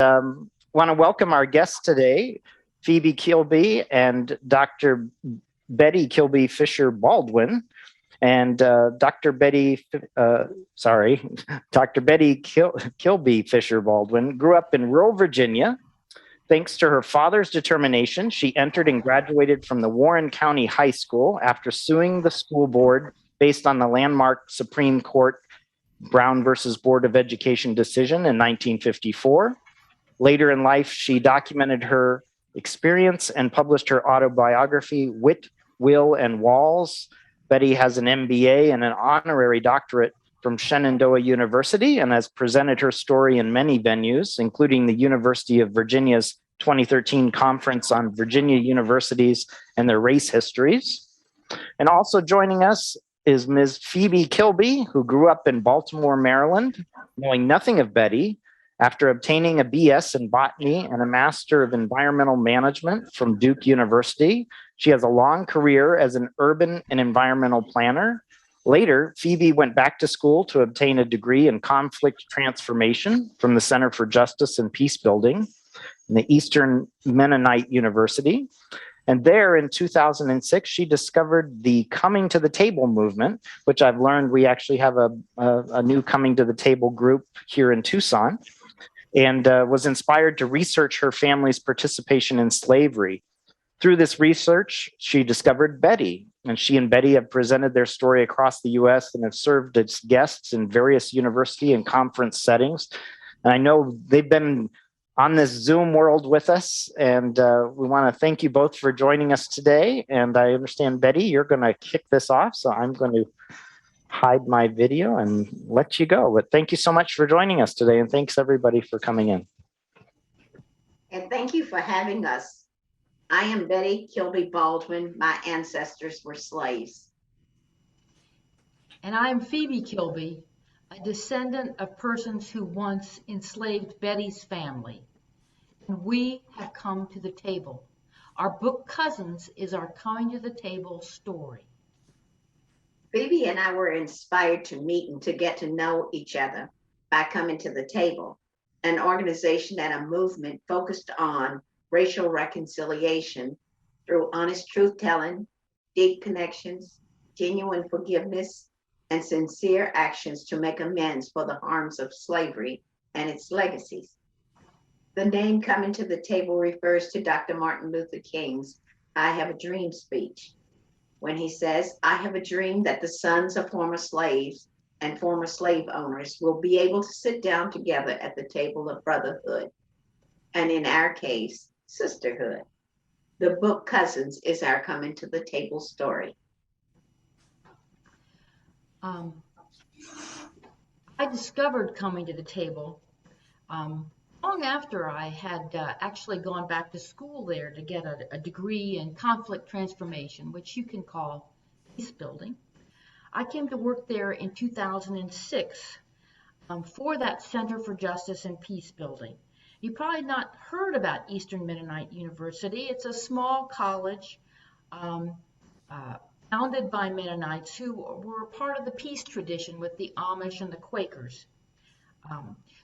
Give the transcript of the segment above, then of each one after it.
Want to welcome our guests today, Phoebe Kilby and Dr. Betty Kilby Fisher Baldwin. And Dr. Betty, sorry, Dr. Betty Kilby Fisher Baldwin grew up in rural Virginia. Thanks to her father's determination, she entered and graduated from the Warren County High School after suing the school board based on the landmark Supreme Court Brown versus Board of Education decision in 1954. Later in life, she documented her experience and published her autobiography, Wit, Will, and Walls. Betty has an MBA and an honorary doctorate from Shenandoah University and has presented her story in many venues, including the University of Virginia's 2013 Conference on Virginia Universities and Their Race Histories. And also joining us is Ms. Phoebe Kilby, who grew up in Baltimore, Maryland, knowing nothing of Betty. After obtaining a BS in botany and a Master of Environmental Management from Duke University, she has a long career as an urban and environmental planner. Later, Phoebe went back to school to obtain a degree in conflict transformation from the Center for Justice and Peace Building in the Eastern Mennonite University. And there in 2006, she discovered the Coming to the Table movement, which I've learned we actually have a new Coming to the Table group here in Tucson, and was inspired to research her family's participation in slavery. Through this research, she discovered Betty, and she and Betty have presented their story across the US and have served as guests in various university and conference settings. And I know they've been on this Zoom world with us, and we want to thank you both for joining us today. And I understand, Betty, you're going to kick this off, so I'm going to hide my video and let you go. But thank you so much for joining us today, and thanks everybody for coming in. And thank you for having us. I am Betty Kilby Baldwin. My ancestors were slaves. And I'm Phoebe Kilby, a descendant of persons who once enslaved Betty's family. And we have come to the table. Our book Cousins is our coming to the table story. Phoebe and I were inspired to meet and to get to know each other by Coming to the Table, an organization and a movement focused on racial reconciliation through honest truth-telling, deep connections, genuine forgiveness, and sincere actions to make amends for the harms of slavery and its legacies. The name Coming to the Table refers to Dr. Martin Luther King's I Have a Dream speech, when he says, I have a dream that the sons of former slaves and former slave owners will be able to sit down together at the table of brotherhood, and in our case, sisterhood. The book Cousins is our coming to the table story. I discovered Coming to the Table long after I had actually gone back to school there to get a degree in conflict transformation, which you can call peace building. I came to work there in 2006 for that Center for Justice and Peace Building. You probably not heard about Eastern Mennonite University. It's a small college founded by Mennonites who were part of the peace tradition with the Amish and the Quakers.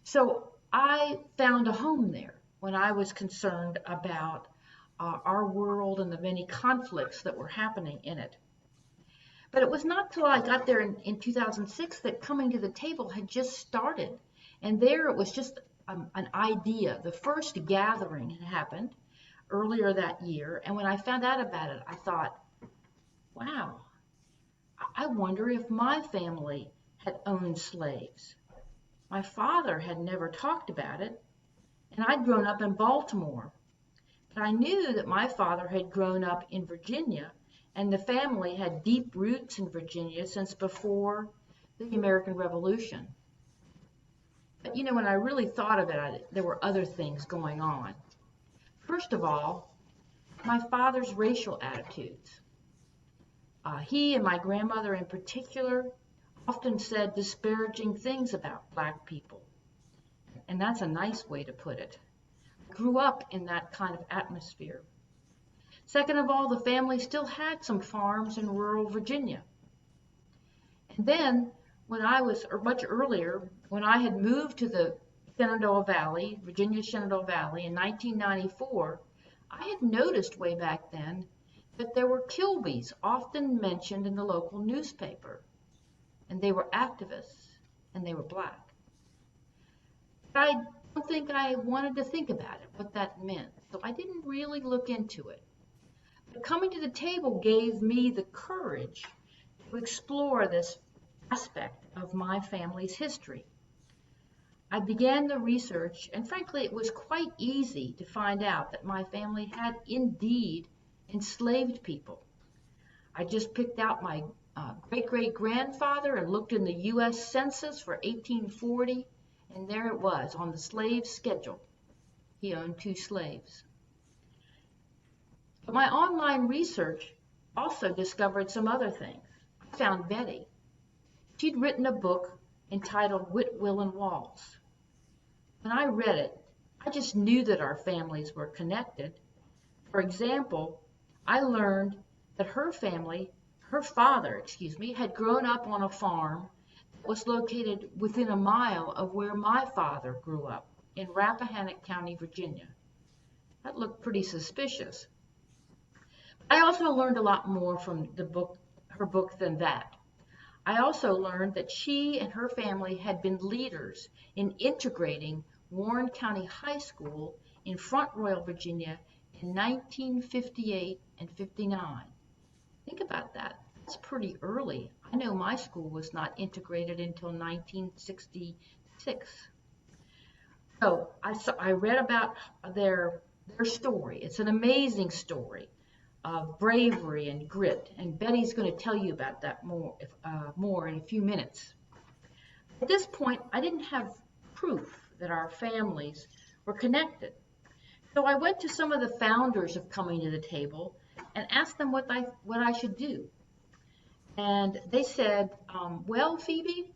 So I found a home there when I was concerned about our world and the many conflicts that were happening in it. But it was not till I got there in 2006 that Coming to the Table had just started. And there it was just an idea. The first gathering had happened earlier that year. And when I found out about it, I thought, wow, I wonder if my family had owned slaves. My father had never talked about it, and I'd grown up in Baltimore. But I knew that my father had grown up in Virginia, and the family had deep roots in Virginia since before the American Revolution. But when I really thought about it, there were other things going on. First of all, my father's racial attitudes. He and my grandmother in particular often said disparaging things about Black people. And that's a nice way to put it. I grew up in that kind of atmosphere. Second of all, the family still had some farms in rural Virginia. And then when I was, or much earlier, when I had moved to the Shenandoah Valley, Virginia Shenandoah Valley in 1994, I had noticed way back then that there were Kilbys often mentioned in the local newspaper, and they were activists, and they were black. But I don't think I wanted to think about it, what that meant, so I didn't really look into it. But coming to the table gave me the courage to explore this aspect of my family's history. I began the research, and frankly, it was quite easy to find out that my family had indeed enslaved people. I just picked out my great-great-grandfather and looked in the U.S. Census for 1840, and there it was on the slave schedule. He owned 2 slaves. But my online research also discovered some other things. I found Betty. She'd written a book entitled Wit, Will, and Walls. When I read it, I just knew that our families were connected. For example, I learned that her father, had grown up on a farm that was located within a mile of where my father grew up in Rappahannock County, Virginia. That looked pretty suspicious. I also learned a lot more from her book than that. I also learned that she and her family had been leaders in integrating Warren County High School in Front Royal, Virginia in 1958 and 59. Think about that. That's pretty early. I know my school was not integrated until 1966. So I read about their story. It's an amazing story of bravery and grit, and Betty's going to tell you about that more in a few minutes. At this point, I didn't have proof that our families were connected. So I went to some of the founders of Coming to the Table and asked them what I should do. And they said, well, Phoebe,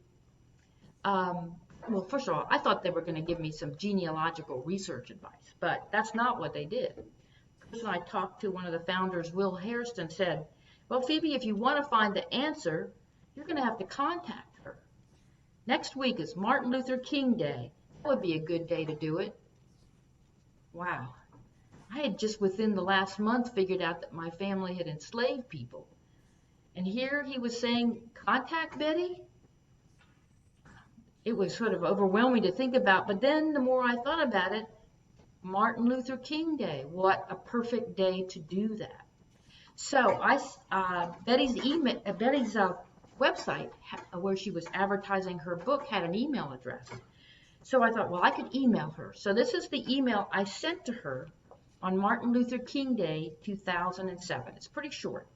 well, first of all, I thought they were going to give me some genealogical research advice, but that's not what they did. The person I talked to, one of the founders, Will Hairston, said, well, Phoebe, if you want to find the answer, you're going to have to contact her. Next week is Martin Luther King Day. That would be a good day to do it. Wow. I had just within the last month figured out that my family had enslaved people. And here he was saying, contact Betty? It was sort of overwhelming to think about, but then the more I thought about it, Martin Luther King Day, what a perfect day to do that. So Betty's website, where she was advertising her book, had an email address. So I thought, well, I could email her. So this is the email I sent to her on Martin Luther King Day, 2007. It's pretty short.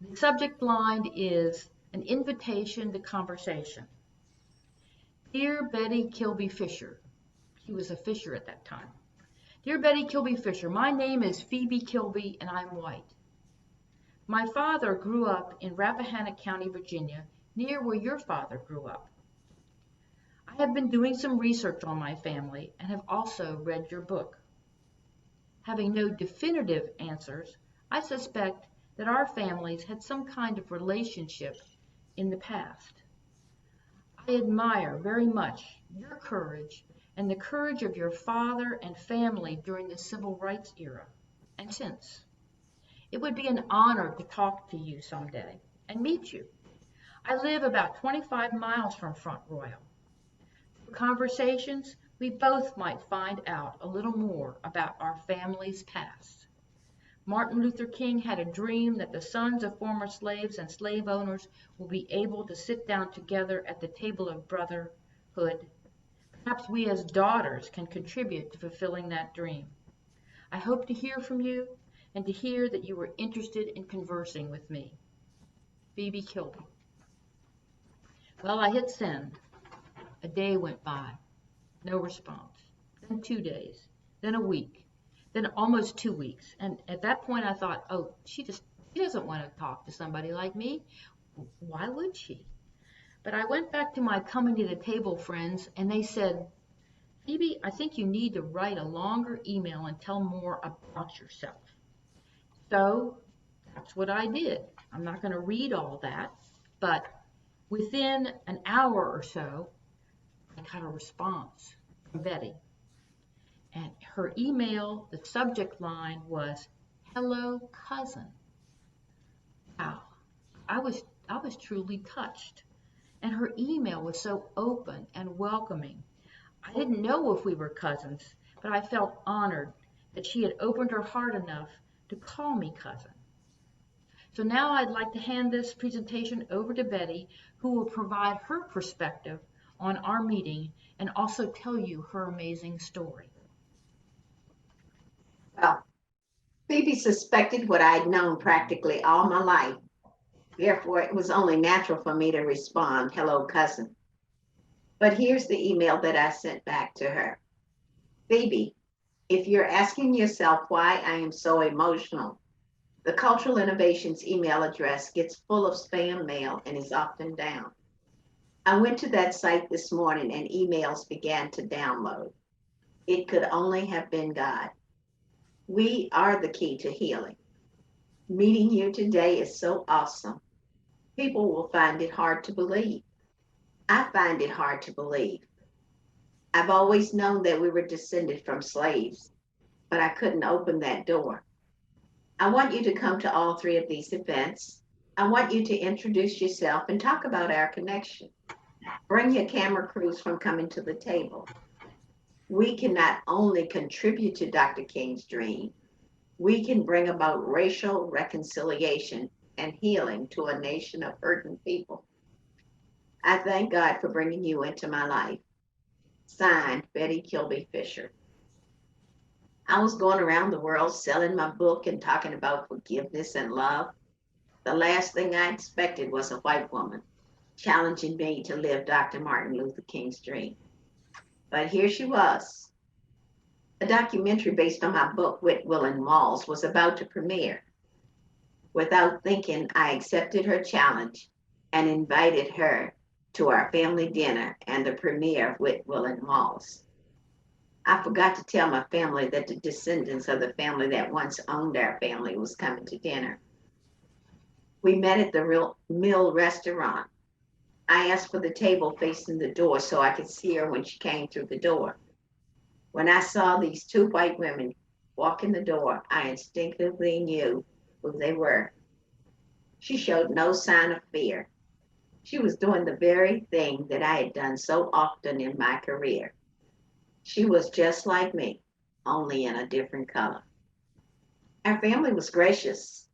The subject line is an invitation to conversation. Dear Betty Kilby Fisher. He was a fisher at that time. Dear Betty Kilby Fisher, my name is Phoebe Kilby and I'm white. My father grew up in Rappahannock County, Virginia, near where your father grew up. I have been doing some research on my family and have also read your book. Having no definitive answers, I suspect that our families had some kind of relationship in the past. I admire very much your courage and the courage of your father and family during the civil rights era and since. It would be an honor to talk to you someday and meet you. I live about 25 miles from Front Royal. Through conversations, we both might find out a little more about our family's past. Martin Luther King had a dream that the sons of former slaves and slave owners will be able to sit down together at the table of brotherhood. Perhaps we as daughters can contribute to fulfilling that dream. I hope to hear from you and to hear that you were interested in conversing with me. Phoebe Kilby. Well, I hit send. A day went by. No response. Then 2 days. Then a week. Then almost 2 weeks. And at that point I thought, oh, she doesn't want to talk to somebody like me. Why would she? But I went back to my Coming to the Table friends and they said, Phoebe, I think you need to write a longer email and tell more about yourself. So that's what I did. I'm not going to read all that, but within an hour or so, I got a response from Betty. And her email, the subject line was, "Hello, cousin." Wow, I was truly touched. And her email was so open and welcoming. I didn't know if we were cousins, but I felt honored that she had opened her heart enough to call me cousin. So now I'd like to hand this presentation over to Betty, who will provide her perspective on our meeting and also tell you her amazing story. Well, Phoebe suspected what I'd known practically all my life. Therefore, it was only natural for me to respond, "Hello, cousin." But here's the email that I sent back to her. "Phoebe, if you're asking yourself why I am so emotional, the Cultural Innovations email address gets full of spam mail and is often down. I went to that site this morning and emails began to download. It could only have been God. We are the key to healing. Meeting you today is so awesome. People will find it hard to believe. I find it hard to believe. I've always known that we were descended from slaves, but I couldn't open that door. I want you to come to all three of these events. I want you to introduce yourself and talk about our connection. Bring your camera crews from coming to the table. We can not only contribute to Dr. King's dream, we can bring about racial reconciliation and healing to a nation of hurting people. I thank God for bringing you into my life." Signed, Betty Kilby Fisher. I was going around the world selling my book and talking about forgiveness and love. The last thing I expected was a white woman challenging me to live Dr. Martin Luther King's dream. But here she was. A documentary based on my book, Wit, Will, and Walls, was about to premiere. Without thinking, I accepted her challenge and invited her to our family dinner and the premiere of Wit, Will, and Walls. I forgot to tell my family that the descendants of the family that once owned our family was coming to dinner. We met at the Real Mill restaurant. I asked for the table facing the door so I could see her when she came through the door. When I saw these two white women walk in the door, I instinctively knew who they were. She showed no sign of fear. She was doing the very thing that I had done so often in my career. She was just like me, only in a different color. Our family was gracious,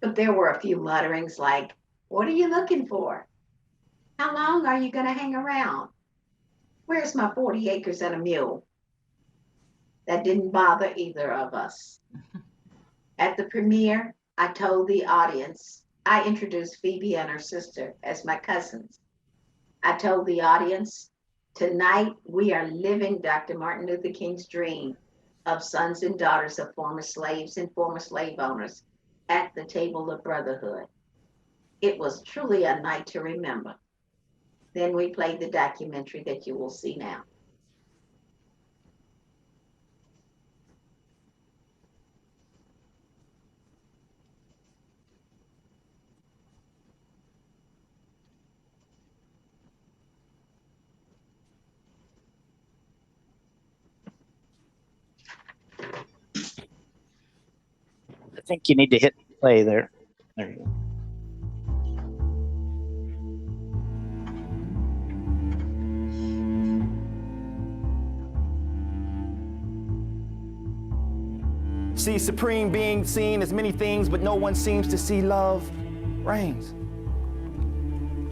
but there were a few mutterings like, "What are you looking for? How long are you going to hang around? Where's my 40 acres and a mule?" That didn't bother either of us. At the premiere, I told the audience, I introduced Phoebe and her sister as my cousins. I told the audience, tonight we are living Dr. Martin Luther King's dream of sons and daughters of former slaves and former slave owners at the table of brotherhood. It was truly a night to remember. Then we played the documentary that you will see now. I think you need to hit play there. There you go. See supreme being seen as many things, but no one seems to see love reigns.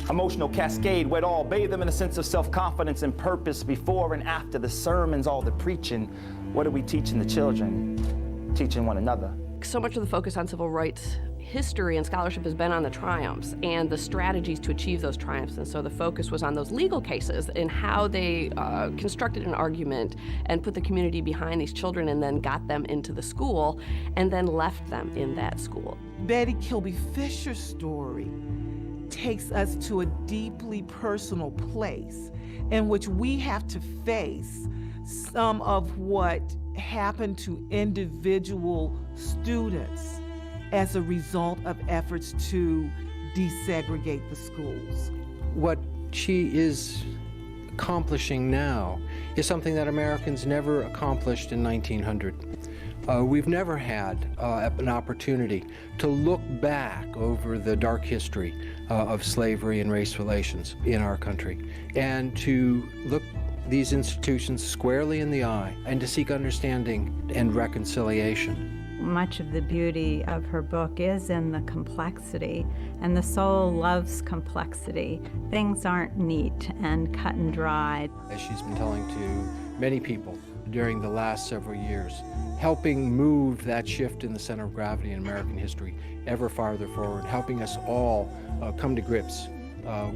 Emotional cascade, wet all, bathe them in a sense of self-confidence and purpose before and after the sermons, all the preaching. What are we teaching the children? Teaching one another. So much of the focus on civil rights history and scholarship has been on the triumphs and the strategies to achieve those triumphs. And so the focus was on those legal cases and how they constructed an argument and put the community behind these children and then got them into the school and then left them in that school. Betty Kilby Fisher's story takes us to a deeply personal place in which we have to face some of what happened to individual students as a result of efforts to desegregate the schools. What she is accomplishing now is something that Americans never accomplished in 1900. We've never had an opportunity to look back over the dark history of slavery and race relations in our country, and to look these institutions squarely in the eye and to seek understanding and reconciliation. Much of the beauty of her book is in the complexity, and the soul loves complexity. Things aren't neat and cut and dried. As she's been telling to many people during the last several years, helping move that shift in the center of gravity in American history ever farther forward, helping us all come to grips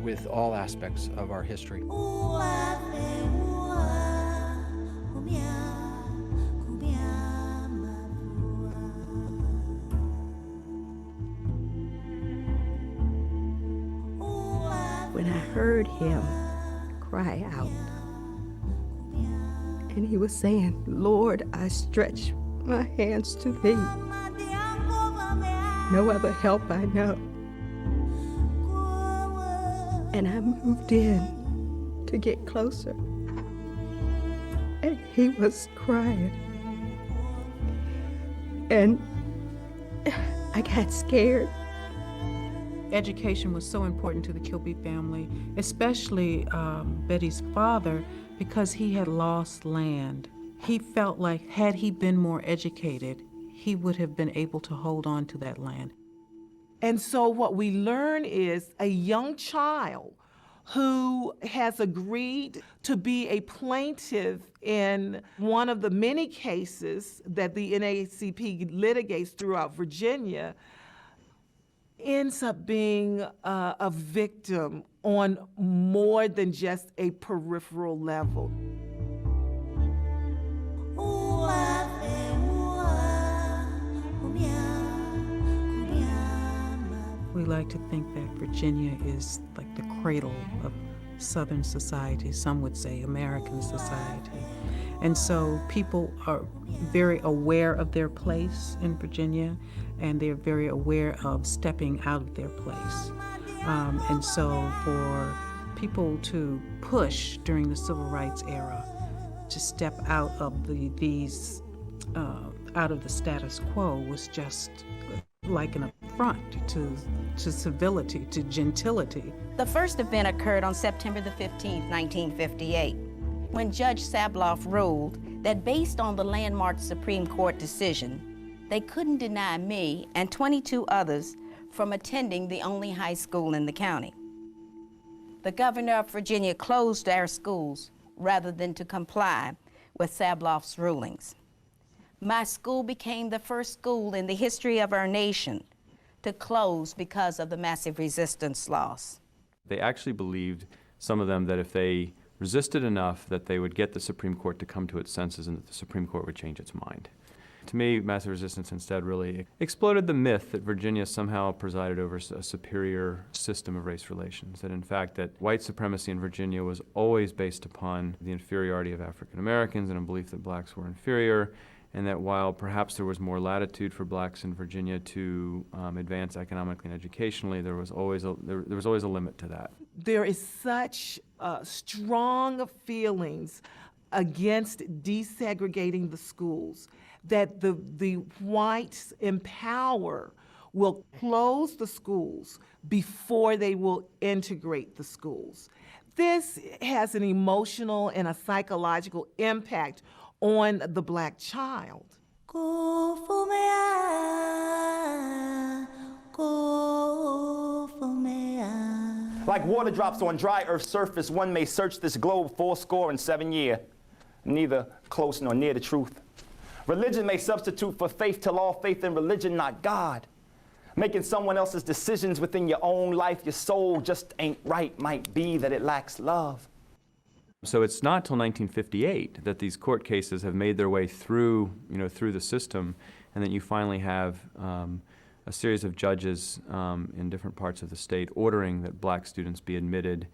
with all aspects of our history. When I heard him cry out, and he was saying, "Lord, I stretch my hands to thee. No other help I know." And I moved in to get closer, and he was crying. And I got scared. Education was so important to the Kilby family, especially Betty's father, because he had lost land. He felt like had he been more educated, he would have been able to hold on to that land. And so what we learn is a young child who has agreed to be a plaintiff in one of the many cases that the NAACP litigates throughout Virginia ends up being a victim on more than just a peripheral level. We like to think that Virginia is like the cradle of Southern society, some would say American society. And so people are very aware of their place in Virginia, and they're very aware of stepping out of their place. And so for people to push during the Civil Rights era to step out of out of the status quo was just like an affront to civility, to gentility. The first event occurred on September the 15th, 1958, when Judge Sabloff ruled that based on the landmark Supreme Court decision, they couldn't deny me and 22 others from attending the only high school in the county. The governor of Virginia closed our schools rather than to comply with Sabloff's rulings. My school became the first school in the history of our nation to close because of the massive resistance loss. They actually believed, some of them, that if they resisted enough that they would get the Supreme Court to come to its senses and that the Supreme Court would change its mind. To me, massive resistance instead really exploded the myth that Virginia somehow presided over a superior system of race relations, that in fact that white supremacy in Virginia was always based upon the inferiority of African Americans and a belief that blacks were inferior, and that while perhaps there was more latitude for blacks in Virginia to advance economically and educationally, there was always a limit to that. There is such strong feelings against desegregating the schools that the whites in power will close the schools before they will integrate the schools. This has an emotional and a psychological impact on the black child. Like water drops on dry earth's surface, one may search this globe 77 years, neither close nor near the truth. Religion may substitute for faith till all faith in religion, not God. Making someone else's decisions within your own life, your soul just ain't right, might be that it lacks love. So it's not till 1958 that these court cases have made their way through, through the system, and that you finally have a series of judges in different parts of the state ordering that black students be admitted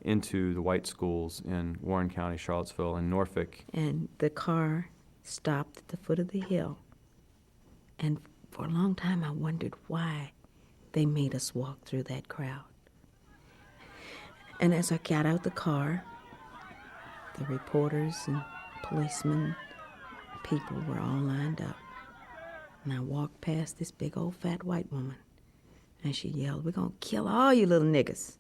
into the white schools in Warren County, Charlottesville, and Norfolk. And the car stopped at the foot of the hill. And for a long time, I wondered why they made us walk through that crowd. And as I got out the car, The reporters and policemen, people were all lined up. And I walked past this big old fat white woman, and she yelled, "We're gonna kill all you little niggas."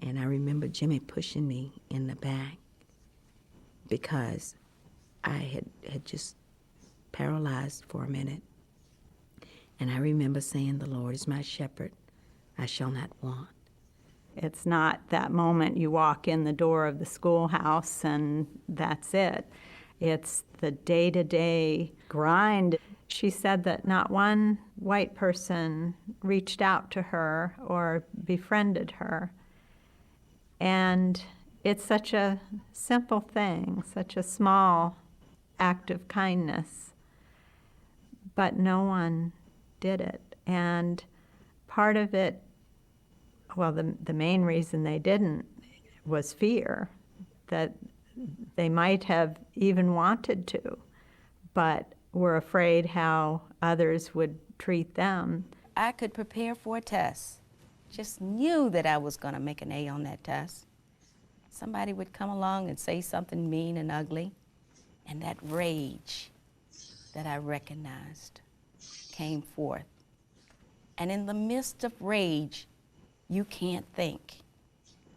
And I remember Jimmy pushing me in the back because I had just paralyzed for a minute. And I remember saying, "The Lord is my shepherd, I shall not want." It's not that moment you walk in the door of the schoolhouse and that's it. It's the day-to-day grind. She said that not one white person reached out to her or befriended her. And it's such a simple thing, such a small act of kindness, but no one did it. And part of it, well, the main reason they didn't was fear, that they might have even wanted to, but were afraid how others would treat them. I could prepare for a test. Just knew that I was going to make an A on that test. Somebody would come along and say something mean and ugly, and that rage that I recognized came forth. And in the midst of rage, you can't think.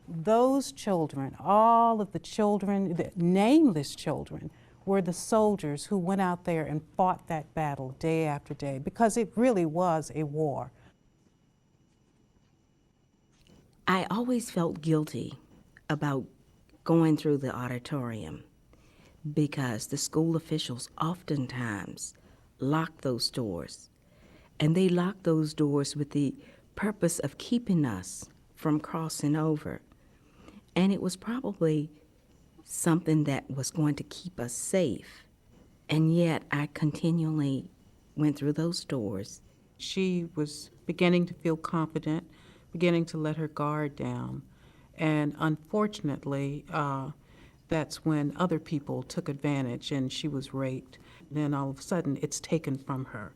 Those children, all of the children, the nameless children, were the soldiers who went out there and fought that battle day after day, because it really was a war. I always felt guilty about going through the auditorium because the school officials oftentimes locked those doors. And they locked those doors with the purpose of keeping us from crossing over. And it was probably something that was going to keep us safe. And yet I continually went through those doors. She was beginning to feel confident, beginning to let her guard down. And unfortunately, that's when other people took advantage and she was raped. Then all of a sudden, it's taken from her.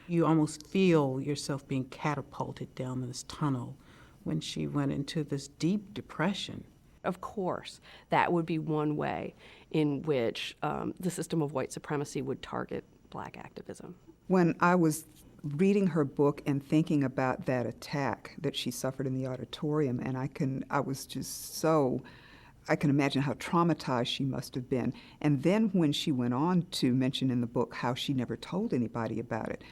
You almost feel yourself being catapulted down this tunnel when she went into this deep depression. Of course, that would be one way in which the system of white supremacy would target black activism. When I was reading her book and thinking about that attack that she suffered in the auditorium, and I can imagine how traumatized she must have been. And then when she went on to mention in the book how she never told anybody about it.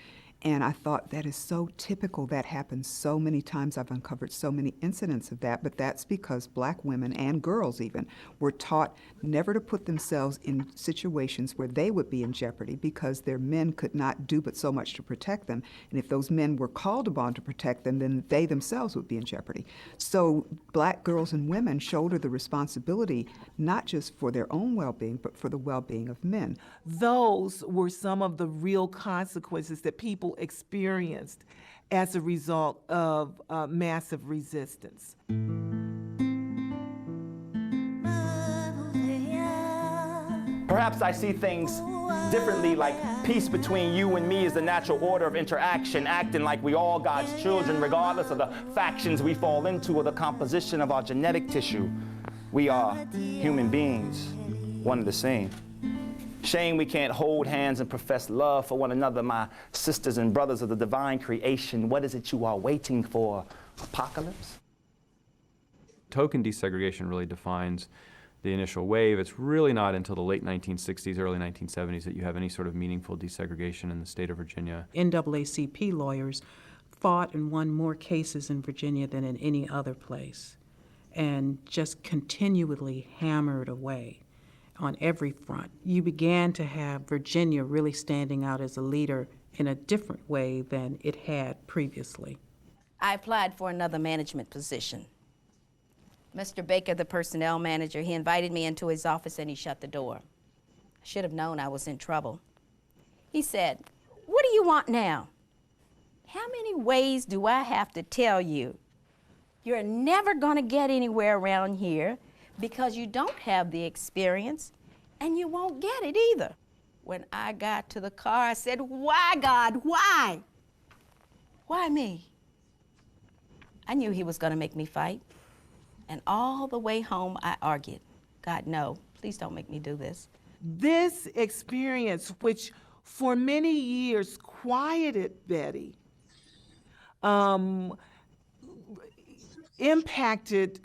And I thought, that is so typical. That happens so many times. I've uncovered so many incidents of that, but that's because black women and girls even were taught never to put themselves in situations where they would be in jeopardy because their men could not do but so much to protect them. And if those men were called upon to protect them, then they themselves would be in jeopardy. So black girls and women shoulder the responsibility not just for their own well-being, but for the well-being of men. Those were some of the real consequences that people experienced as a result of massive resistance. Perhaps I see things differently, like peace between you and me is the natural order of interaction, acting like we all God's children, regardless of the factions we fall into or the composition of our genetic tissue. We are human beings, one and the same. Shame we can't hold hands and profess love for one another, my sisters and brothers of the divine creation. What is it you are waiting for? Apocalypse? Token desegregation really defines the initial wave. It's really not until the late 1960s, early 1970s that you have any sort of meaningful desegregation in the state of Virginia. NAACP lawyers fought and won more cases in Virginia than in any other place, and just continually hammered away on every front. You began to have Virginia really standing out as a leader in a different way than it had previously. I applied for another management position. Mr. Baker, the personnel manager, he invited me into his office and he shut the door. I should have known I was in trouble. He said, "What do you want now? How many ways do I have to tell you? You're never going to get anywhere around here because you don't have the experience and you won't get it either." When I got to the car, I said, "Why, God, why? Why me?" I knew he was going to make me fight. And all the way home, I argued. God, no, please don't make me do this. This experience, which for many years quieted Betty, impacted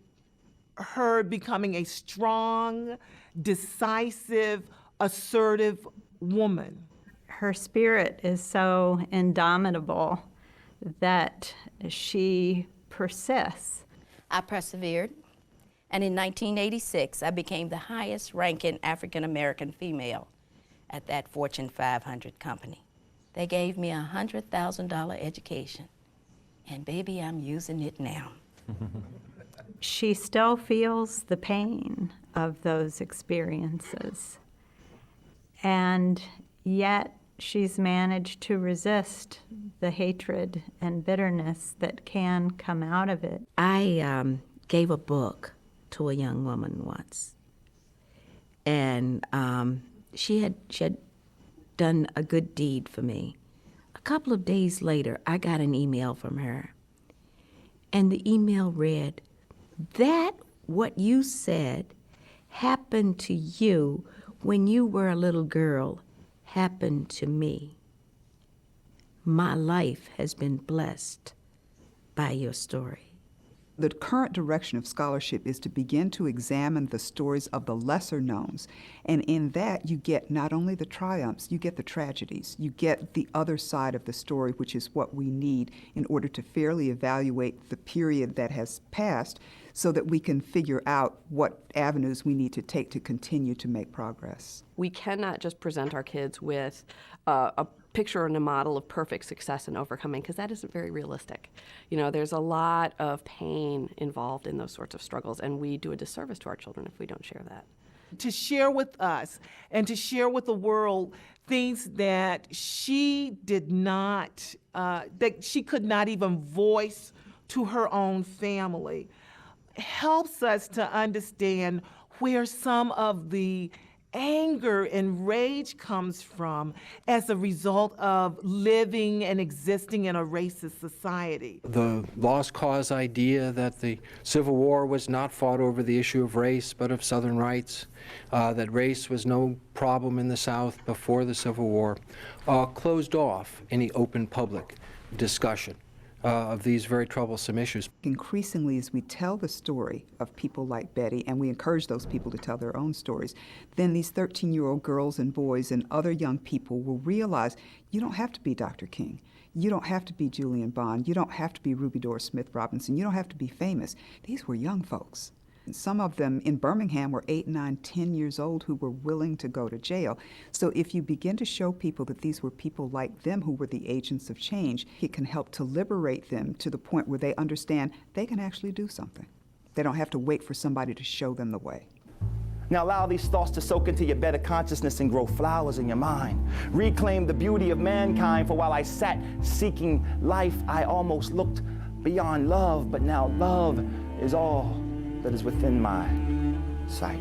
her becoming a strong, decisive, assertive woman. Her spirit is so indomitable that she persists. I persevered, and in 1986, I became the highest ranking African American female at that Fortune 500 company. They gave me a $100,000 education, and baby, I'm using it now. She still feels the pain of those experiences, and yet she's managed to resist the hatred and bitterness that can come out of it. I gave a book to a young woman once, and she had done a good deed for me. A couple of days later, I got an email from her, and the email read, "That what you said happened to you when you were a little girl happened to me. My life has been blessed by your story." The current direction of scholarship is to begin to examine the stories of the lesser knowns. And in that, you get not only the triumphs, you get the tragedies. You get the other side of the story, which is what we need in order to fairly evaluate the period that has passed so that we can figure out what avenues we need to take to continue to make progress. We cannot just present our kids with a picture and a model of perfect success and overcoming, because that isn't very realistic. You know, there's a lot of pain involved in those sorts of struggles, and we do a disservice to our children if we don't share that. To share with us and to share with the world things that she did not, that she could not even voice to her own family, helps us to understand where some of the anger and rage comes from as a result of living and existing in a racist society. The lost cause idea that the Civil War was not fought over the issue of race, but of Southern rights, that race was no problem in the South before the Civil War, closed off any open public discussion of these very troublesome issues. Increasingly, as we tell the story of people like Betty, and we encourage those people to tell their own stories, then these 13-year-old girls and boys and other young people will realize you don't have to be Dr. King. You don't have to be Julian Bond. You don't have to be Ruby Doris Smith Robinson. You don't have to be famous. These were young folks. Some of them in Birmingham were 8, 9, 10 years old who were willing to go to jail. So if you begin to show people that these were people like them who were the agents of change, it can help to liberate them to the point where they understand they can actually do something. They don't have to wait for somebody to show them the way. Now allow these thoughts to soak into your better consciousness and grow flowers in your mind. Reclaim the beauty of mankind, for while I sat seeking life, I almost looked beyond love, but now love is all that is within my sight.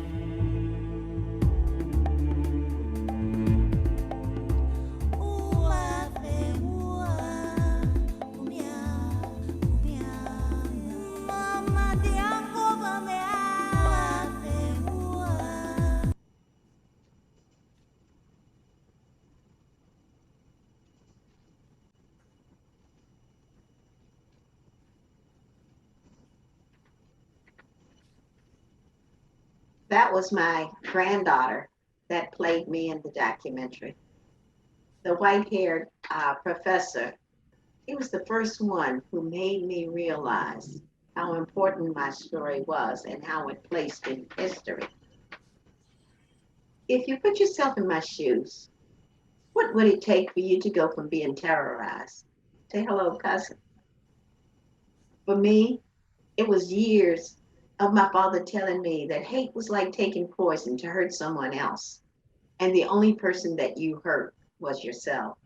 That was my granddaughter that played me in the documentary. The white-haired professor, he was the first one who made me realize how important my story was and how it placed in history. If you put yourself in my shoes, what would it take for you to go from being terrorized to hello, cousin? For me, it was years of my father telling me that hate was like taking poison to hurt someone else, and the only person that you hurt was yourself.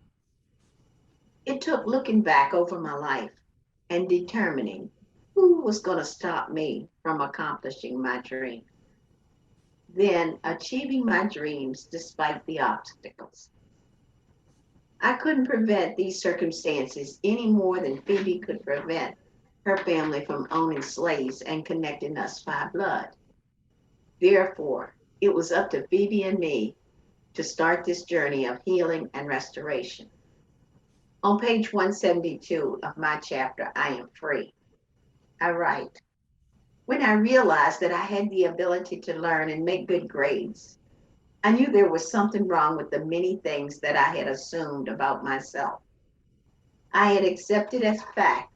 It took looking back over my life and determining who was going to stop me from accomplishing my dream, then achieving my dreams despite the obstacles. I couldn't prevent these circumstances any more than Phoebe could prevent her family from owning slaves and connecting us by blood. Therefore, it was up to Phoebe and me to start this journey of healing and restoration. On page 172 of my chapter, I Am Free, I write, when I realized that I had the ability to learn and make good grades, I knew there was something wrong with the many things that I had assumed about myself. I had accepted as fact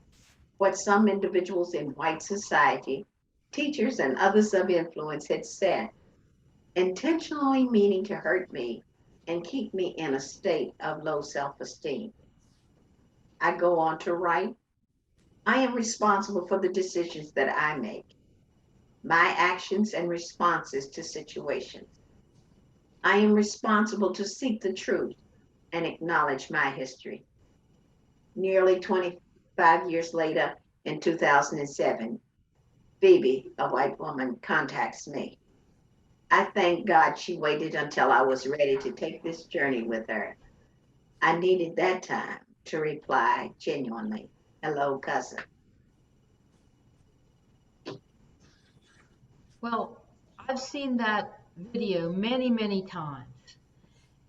what some individuals in white society, teachers and others of influence had said, intentionally meaning to hurt me and keep me in a state of low self-esteem. I go on to write, I am responsible for the decisions that I make, my actions and responses to situations. I am responsible to seek the truth and acknowledge my history. Nearly 25 years later, in 2007, Phoebe, a white woman, contacts me. I thank God she waited until I was ready to take this journey with her. I needed that time to reply genuinely, hello, cousin. Well, I've seen that video many, many times.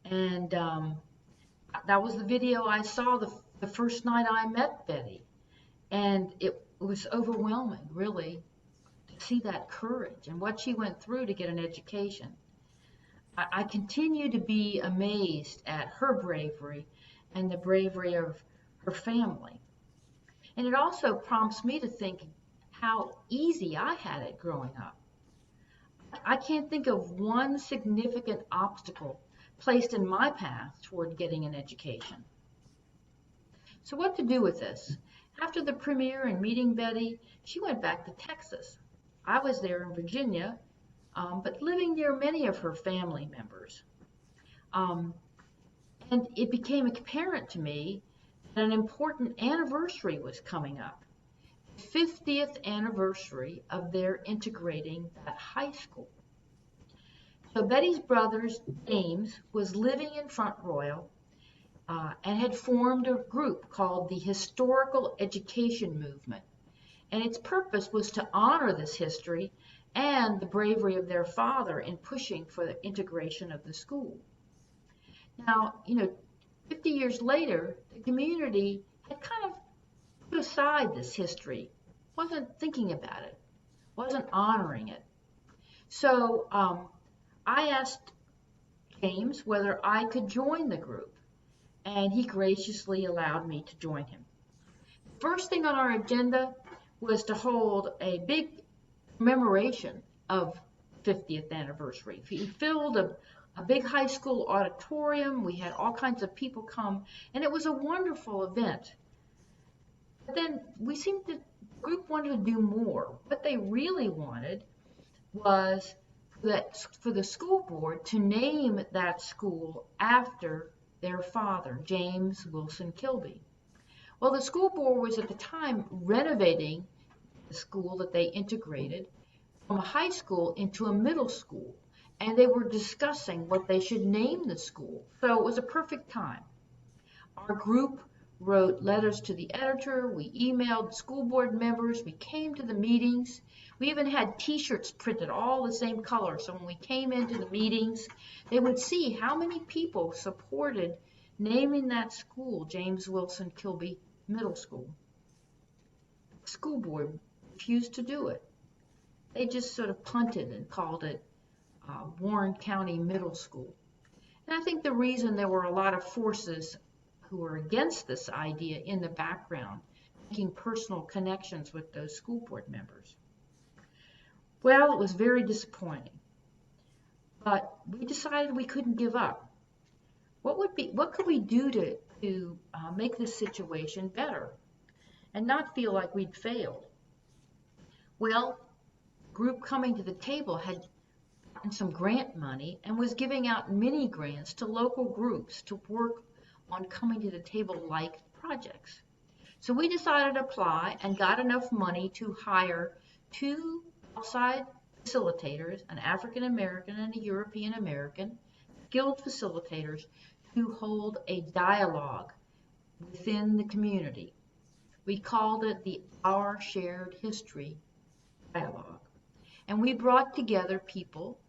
And that was the video I saw the first night I met Betty. And it was overwhelming, really, to see that courage and what she went through to get an education. I continue to be amazed at her bravery and the bravery of her family. And it also prompts me to think how easy I had it growing up. I can't think of one significant obstacle placed in my path toward getting an education. So what to do with this? After the premiere and meeting Betty, she went back to Texas. I was there in Virginia, but living near many of her family members. And it became apparent to me that an important anniversary was coming up. The 50th anniversary of their integrating that high school. So Betty's brother, James, was living in Front Royal and had formed a group called the Historical Education Movement. And its purpose was to honor this history and the bravery of their father in pushing for the integration of the school. Now, 50 years later, the community had kind of put aside this history, wasn't thinking about it, wasn't honoring it. So I asked James whether I could join the group, and he graciously allowed me to join him. The first thing on our agenda was to hold a big commemoration of 50th anniversary. He filled a big high school auditorium. We had all kinds of people come, and it was a wonderful event. But then we seemed to, the group wanted to do more. What they really wanted was for the school board to name that school after their father, James Wilson Kilby. Well, the school board was at the time renovating the school that they integrated from a high school into a middle school, and they were discussing what they should name the school. So it was a perfect time. Our group wrote letters to the editor, we emailed school board members, we came to the meetings, we even had t-shirts printed all the same color, so when we came into the meetings, they would see how many people supported naming that school James Wilson Kilby Middle School. The school board refused to do it. They just sort of punted and called it Warren County Middle School. And I think the reason there were a lot of forces who were against this idea in the background, making personal connections with those school board members. Well, it was very disappointing, but we decided we couldn't give up. What could we do to make this situation better and not feel like we'd failed? Well, the group coming to the table had gotten some grant money and was giving out mini grants to local groups to work on coming to the table like projects. So we decided to apply and got enough money to hire 2 outside facilitators, an African American and a European American, skilled facilitators, to hold a dialogue within the community. We called it the Our Shared History Dialogue. And we brought together people,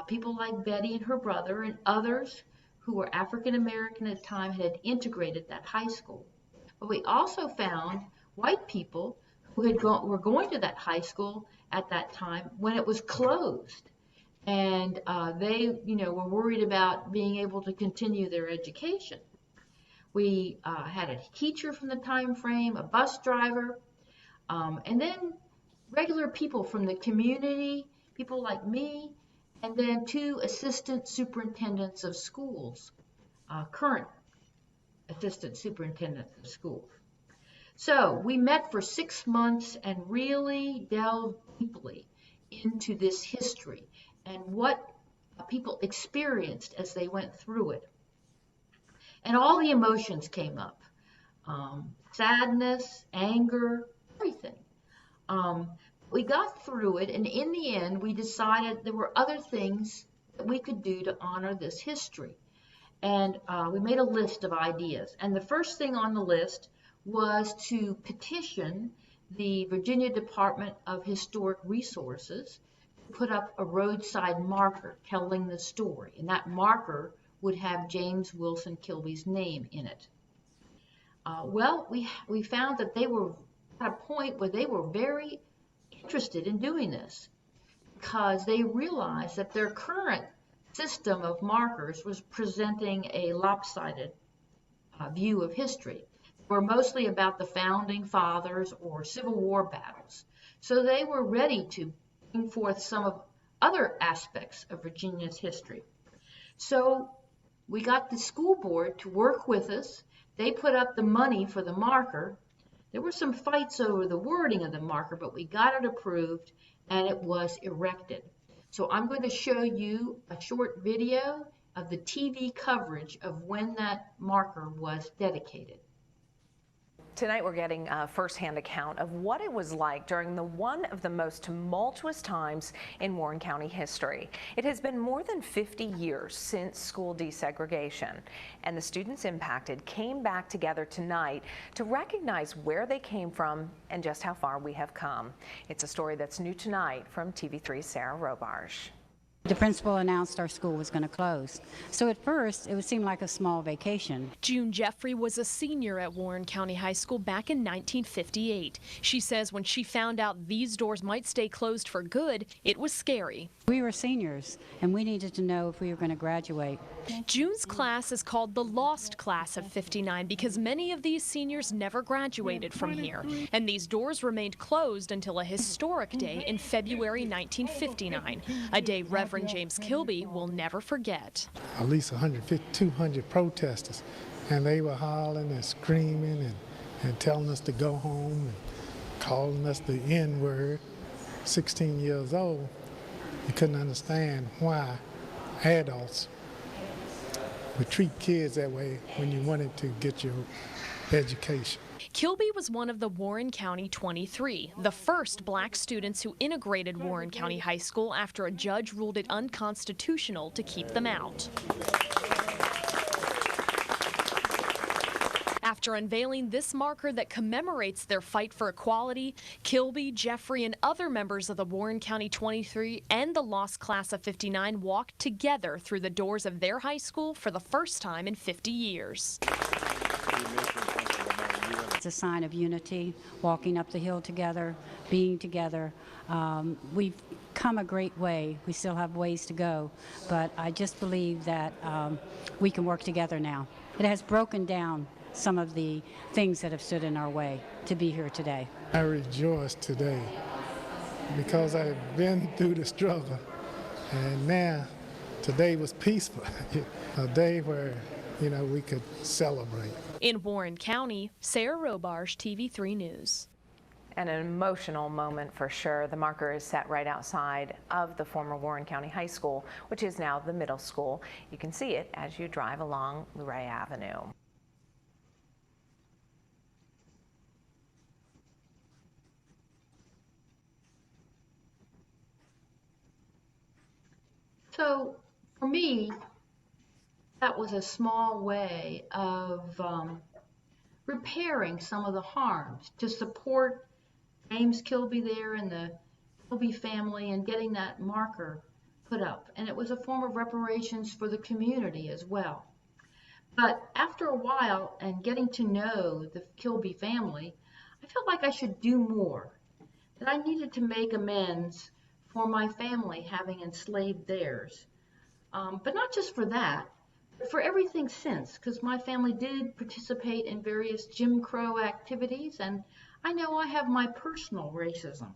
people like Betty and her brother and others who were African American at the time had integrated that high school. But we also found white people who were going to that high school at that time when it was closed. And they, were worried about being able to continue their education. We had a teacher from the time frame, a bus driver, and then regular people from the community, people like me, and then 2 assistant superintendents of schools, current assistant superintendents of schools. So we met for 6 months and really delved deeply into this history and what people experienced as they went through it. And all the emotions came up, sadness, anger, everything. We got through it, and in the end, we decided there were other things that we could do to honor this history. And we made a list of ideas. And the first thing on the list was to petition the Virginia Department of Historic Resources to put up a roadside marker telling the story. And that marker would have James Wilson Kilby's name in it. Well, we found that they were at a point where they were very interested in doing this because they realized that their current system of markers was presenting a lopsided view of history. They were mostly about the founding fathers or Civil War battles. So they were ready to bring forth some of other aspects of Virginia's history. So we got the school board to work with us. They put up the money for the marker. There were some fights over the wording of the marker, but we got it approved and it was erected. So I'm going to show you a short video of the TV coverage of when that marker was dedicated. Tonight we're getting a first-hand account of what it was like during one of the most tumultuous times in Warren County history. It has been more than 50 years since school desegregation, and the students impacted came back together tonight to recognize where they came from and just how far we have come. It's a story that's new tonight from TV3's Sarah Robarge. The principal announced our school was going to close. So at first, it would seem like a small vacation. June Jeffrey was a senior at Warren County High School back in 1958. She says when she found out these doors might stay closed for good, it was scary. We were seniors, and we needed to know if we were going to graduate. June's class is called the Lost Class of 59 because many of these seniors never graduated from here. And these doors remained closed until a historic day in February 1959, a day Reverend James Kilby will never forget. At least 150, 200 protesters, and they were hollering and screaming and telling us to go home and calling us the N-word. 16 years old, you couldn't understand why adults would treat kids that way when you wanted to get your education. Kilby was one of the Warren County 23, the first black students who integrated Warren County High School after a judge ruled it unconstitutional to keep them out. After unveiling this marker that commemorates their fight for equality, Kilby, Jeffrey, and other members of the Warren County 23 and the Lost Class of 59 walked together through the doors of their high school for the first time in 50 years. It's a sign of unity, walking up the hill together, being together. We've come a great way. We still have ways to go, but I just believe that we can work together now. It has broken down some of the things that have stood in our way to be here today. I rejoice today because I've been through the struggle, and now today was peaceful, a day where we could celebrate. In Warren County, Sarah Robarge, TV3 News. And an emotional moment for sure. The marker is set right outside of the former Warren County High School, which is now the middle school. You can see it as you drive along Luray Avenue. So for me, that was a small way of repairing some of the harms to support James Kilby there and the Kilby family and getting that marker put up. And it was a form of reparations for the community as well. But after a while and getting to know the Kilby family, I felt like I should do more, that I needed to make amends for my family having enslaved theirs. But not just for that, but for everything since, because my family did participate in various Jim Crow activities, and I know I have my personal racism.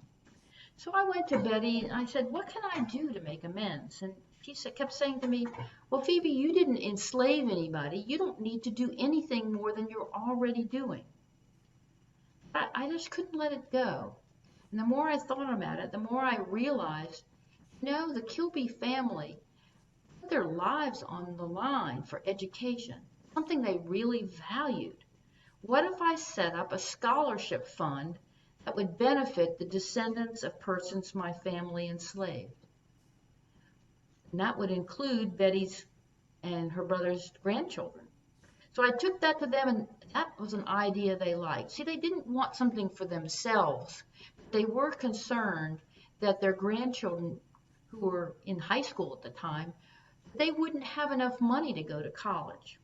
So I went to Betty and I said, what can I do to make amends? And she kept saying to me, well, Phoebe, you didn't enslave anybody. You don't need to do anything more than you're already doing. I just couldn't let it go. And the more I thought about it, the more I realized, the Kilby family put their lives on the line for education, something they really valued. What if I set up a scholarship fund that would benefit the descendants of persons my family enslaved? And that would include Betty's and her brother's grandchildren. So I took that to them, and that was an idea they liked. See, they didn't want something for themselves. They were concerned that their grandchildren, who were in high school at the time, they wouldn't have enough money to go to college.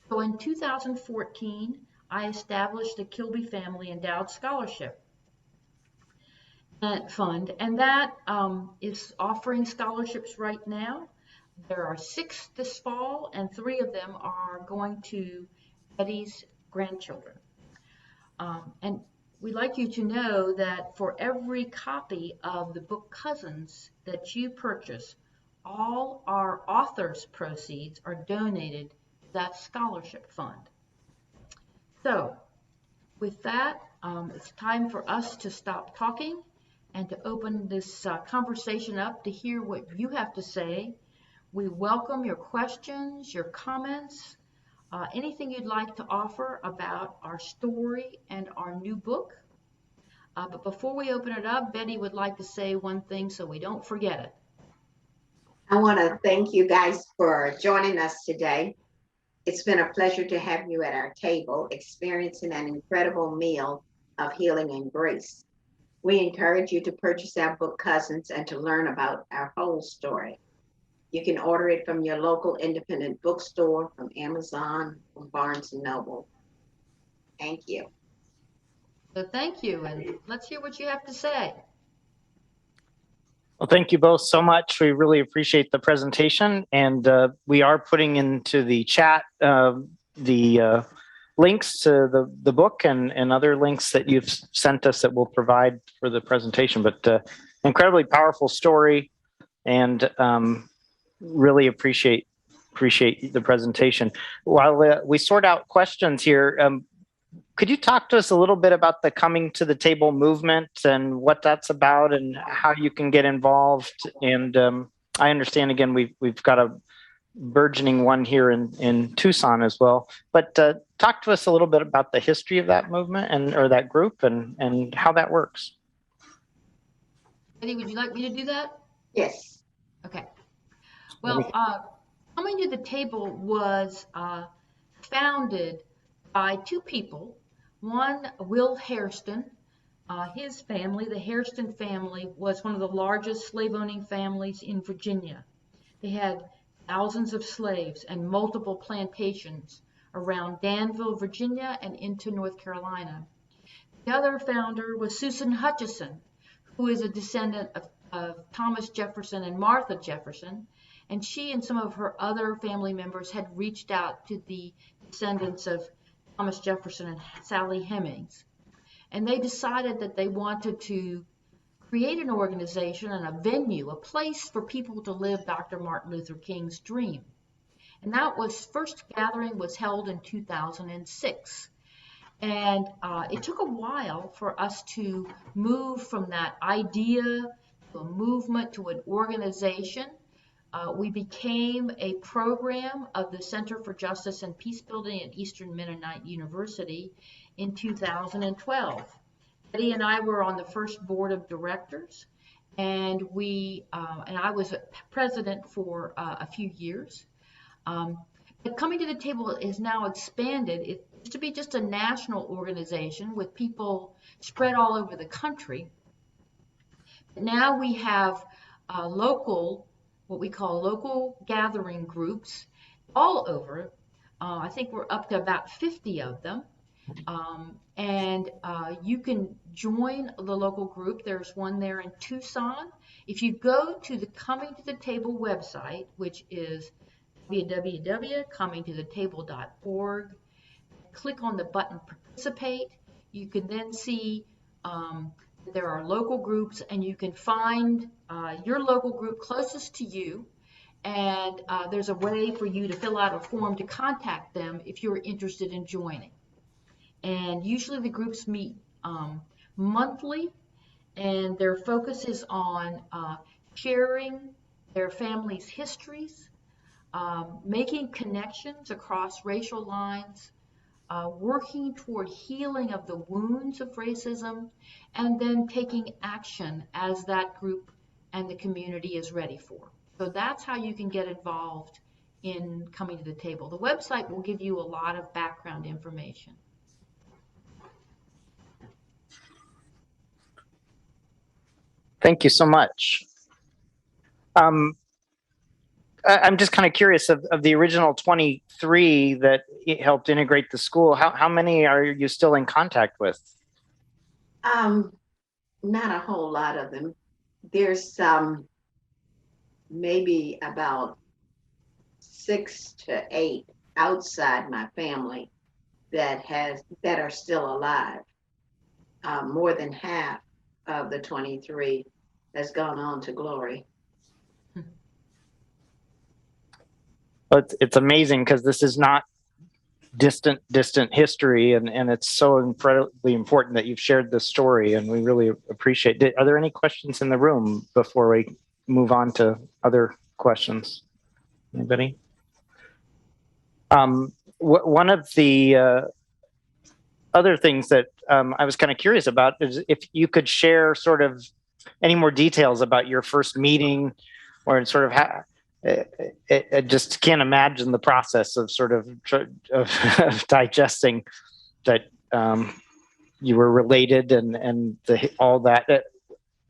So in 2014, I established the Kilby Family Endowed Scholarship Fund, and that is offering scholarships right now. There are 6 this fall, and 3 of them are going to Betty's grandchildren. And we'd like you to know that for every copy of the book Cousins that you purchase, all our authors' proceeds are donated to that scholarship fund. So, with that, it's time for us to stop talking and to open this conversation up to hear what you have to say. We welcome your questions, your comments, anything you'd like to offer about our story and our new book. But before we open it up, Betty would like to say one thing so we don't forget it. I want to thank you guys for joining us today. It's been a pleasure to have you at our table, experiencing an incredible meal of healing and grace. We encourage you to purchase our book Cousins and to learn about our whole story. You can order it from your local independent bookstore, from Amazon, from Barnes & Noble. Thank you. So thank you, and let's hear what you have to say. Well, thank you both so much. We really appreciate the presentation, and we are putting into the chat the links to the book and other links that you've sent us that we'll provide for the presentation. But incredibly powerful story, and really appreciate the presentation. While we sort out questions here, could you talk to us a little bit about the Coming to the Table movement and what that's about and how you can get involved? And I understand, again, we've got a burgeoning one here in Tucson as well. But talk to us a little bit about the history of that movement or that group and how that works. Betty, would you like me to do that? Yes. Okay. Well, Coming to the Table was founded by 2 people. One, Will Hairston. His family, the Hairston family, was one of the largest slave-owning families in Virginia. They had thousands of slaves and multiple plantations around Danville, Virginia, and into North Carolina. The other founder was Susan Hutchison, who is a descendant of Thomas Jefferson and Martha Jefferson, and she and some of her other family members had reached out to the descendants of Thomas Jefferson and Sally Hemings. And they decided that they wanted to create an organization and a venue, a place for people to live Dr. Martin Luther King's dream. And that first gathering was held in 2006. And it took a while for us to move from that idea to a movement to an organization. We became a program of the Center for Justice and Peace Building at Eastern Mennonite University in 2012. Betty and I were on the first board of directors, and I was president for a few years. But Coming to the Table is now expanded. It used to be just a national organization with people spread all over the country. Now we have local, what we call local gathering groups all over. I think we're up to about 50 of them. And you can join the local group. There's one there in Tucson. If you go to the Coming to the Table website, which is www.comingtothetable.org, click on the button Participate. You can then see there are local groups, and you can find your local group closest to you. And there's a way for you to fill out a form to contact them if you're interested in joining. And usually the groups meet monthly, and their focus is on sharing their families' histories, making connections across racial lines, working toward healing of the wounds of racism, and then taking action as that group and the community is ready for. So that's how you can get involved in Coming to the Table. The website will give you a lot of background information. Thank you so much. I'm just kind of curious of the original 23 that helped integrate the school. How many are you still in contact with? Not a whole lot of them. There's maybe about 6 to 8 outside my family that are still alive. More than half of the 23 has gone on to glory. But it's amazing because this is not distant history, and it's so incredibly important that you've shared this story, and we really appreciate it. Are there any questions in the room before we move on to other questions? Anybody? One of the other things that I was kind of curious about is if you could share sort of any more details about your first meeting, or sort of how. I just can't imagine the process of sort of digesting that you were related and all that.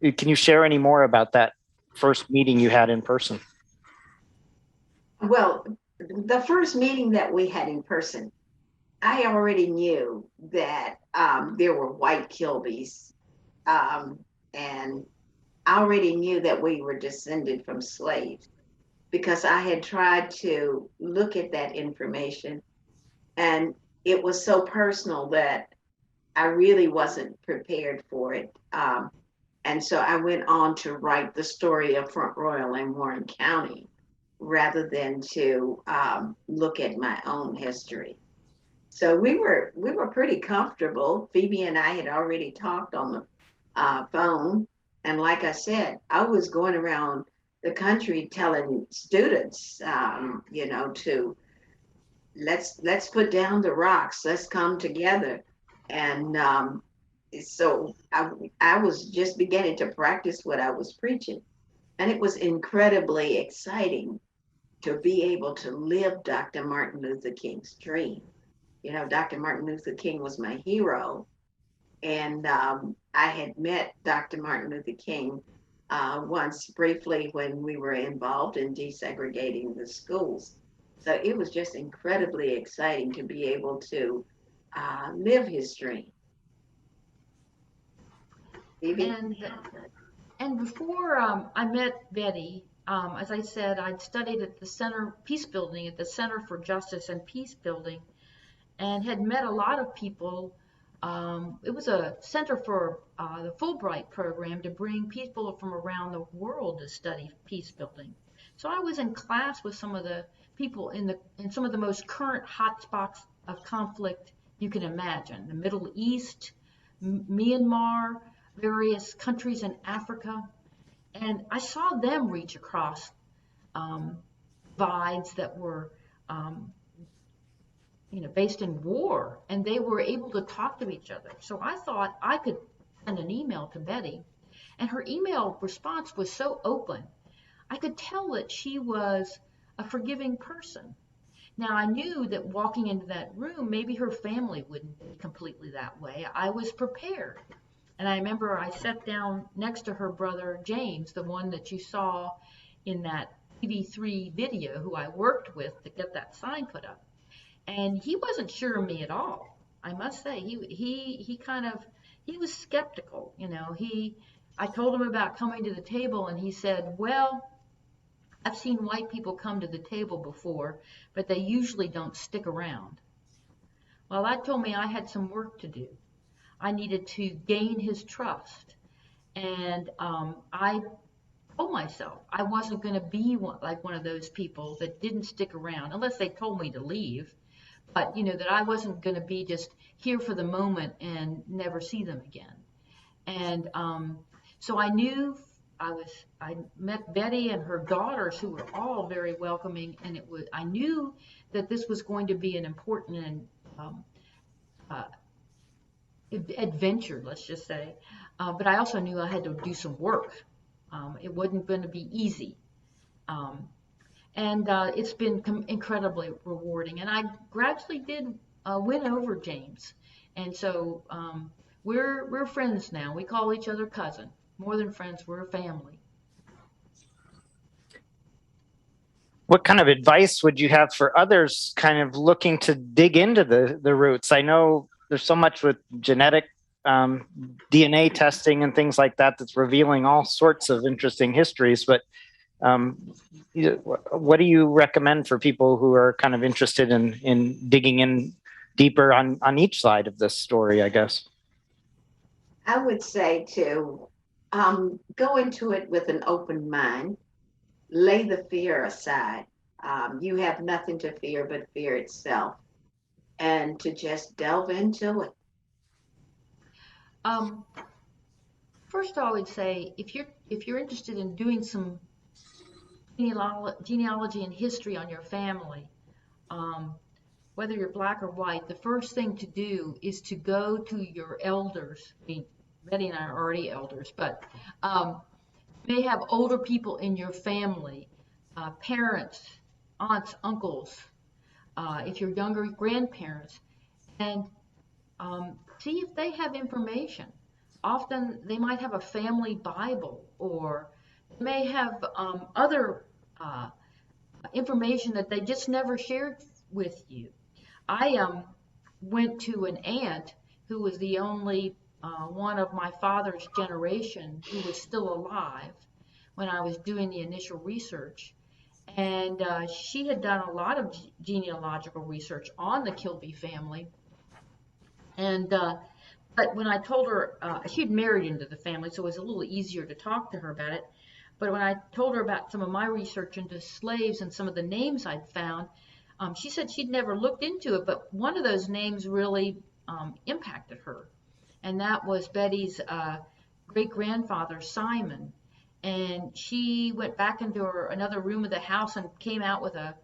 Can you share any more about that first meeting you had in person? Well, the first meeting that we had in person, I already knew that there were white Kilbys, and I already knew that we were descended from slaves, because I had tried to look at that information, and it was so personal that I really wasn't prepared for it. And so I went on to write the story of Front Royal and Warren County rather than to look at my own history. So we were pretty comfortable. Phoebe and I had already talked on the phone, and like I said, I was going around the country telling students, to let's put down the rocks, let's come together. And so I was just beginning to practice what I was preaching. And it was incredibly exciting to be able to live Dr. Martin Luther King's dream. Dr. Martin Luther King was my hero. And I had met Dr. Martin Luther King once briefly when we were involved in desegregating the schools. So it was just incredibly exciting to be able to live his dream. And before I met Betty, as I said, I'd studied at the Center Peace Building, at the Center for Justice and Peace Building, and had met a lot of people. It was a center for the Fulbright program to bring people from around the world to study peace building. So I was in class with some of the people in some of the most current hotspots of conflict you can imagine: the Middle East, Myanmar, various countries in Africa, and I saw them reach across divides that were based in war, and they were able to talk to each other. So I thought I could send an email to Betty, and her email response was so open. I could tell that she was a forgiving person. Now, I knew that walking into that room, maybe her family wouldn't be completely that way. I was prepared. And I remember I sat down next to her brother, James, the one that you saw in that TV3 video, who I worked with to get that sign put up. And he wasn't sure of me at all. I must say, he was skeptical. I told him about coming to the table, and he said, well, I've seen white people come to the table before, but they usually don't stick around. Well, that told me I had some work to do. I needed to gain his trust. And I told myself I wasn't going to be one of those people that didn't stick around unless they told me to leave. But, that I wasn't going to be just here for the moment and never see them again. And so I knew I met Betty and her daughters, who were all very welcoming, and I knew that this was going to be an important and adventure, let's just say. But I also knew I had to do some work. It wasn't going to be easy. And it's been incredibly rewarding. And I gradually did win over James. And so we're friends now. We call each other cousin. More than friends, we're a family. What kind of advice would you have for others kind of looking to dig into the roots? I know there's so much with genetic DNA testing and things like that that's revealing all sorts of interesting histories, but what do you recommend for people who are kind of interested in digging in deeper on each side of this story, I guess? I would say to go into it with an open mind, lay the fear aside. You have nothing to fear but fear itself, and to just delve into it. First, I would say if you're interested in doing some genealogy and history on your family, whether you're black or white, the first thing to do is to go to your elders. I mean, Betty and I are already elders, but you may have older people in your family, parents, aunts, uncles, if you're younger, grandparents, and see if they have information. Often they might have a family Bible, or they may have other information that they just never shared with you. I went to an aunt who was the only one of my father's generation who was still alive when I was doing the initial research. And she had done a lot of genealogical research on the Kilby family. And but when I told her, she'd married into the family, so it was a little easier to talk to her about it. But when I told her about some of my research into slaves and some of the names I'd found, she said she'd never looked into it, but one of those names really impacted her. And that was Betty's great-grandfather, Simon. And she went back into another room of the house and came out with a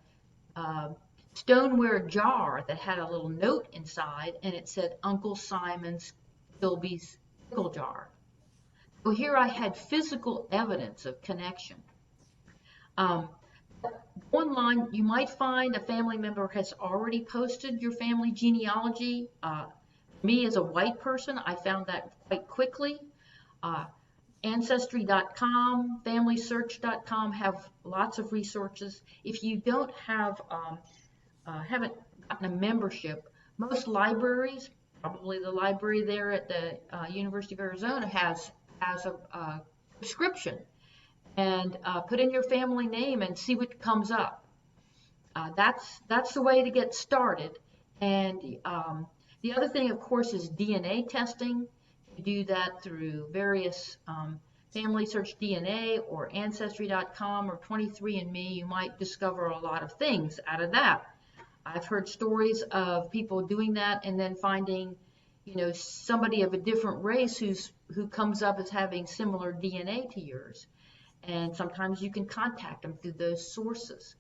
stoneware jar that had a little note inside, and it said Uncle Simon's Kilby's pickle jar. So here I had physical evidence of connection. Online, you might find a family member has already posted your family genealogy. Me, as a white person, I found that quite quickly. Ancestry.com, FamilySearch.com have lots of resources. If you don't have, haven't gotten a membership, most libraries, probably the library there at the University of Arizona, has a subscription. And put in your family name and see what comes up. That's the way to get started. And the other thing, of course, is DNA testing. You do that through various Family Search DNA or Ancestry.com or 23andMe. You might discover a lot of things out of that. I've heard stories of people doing that and then finding, somebody of a different race who comes up as having similar DNA to yours. And sometimes you can contact them through those sources.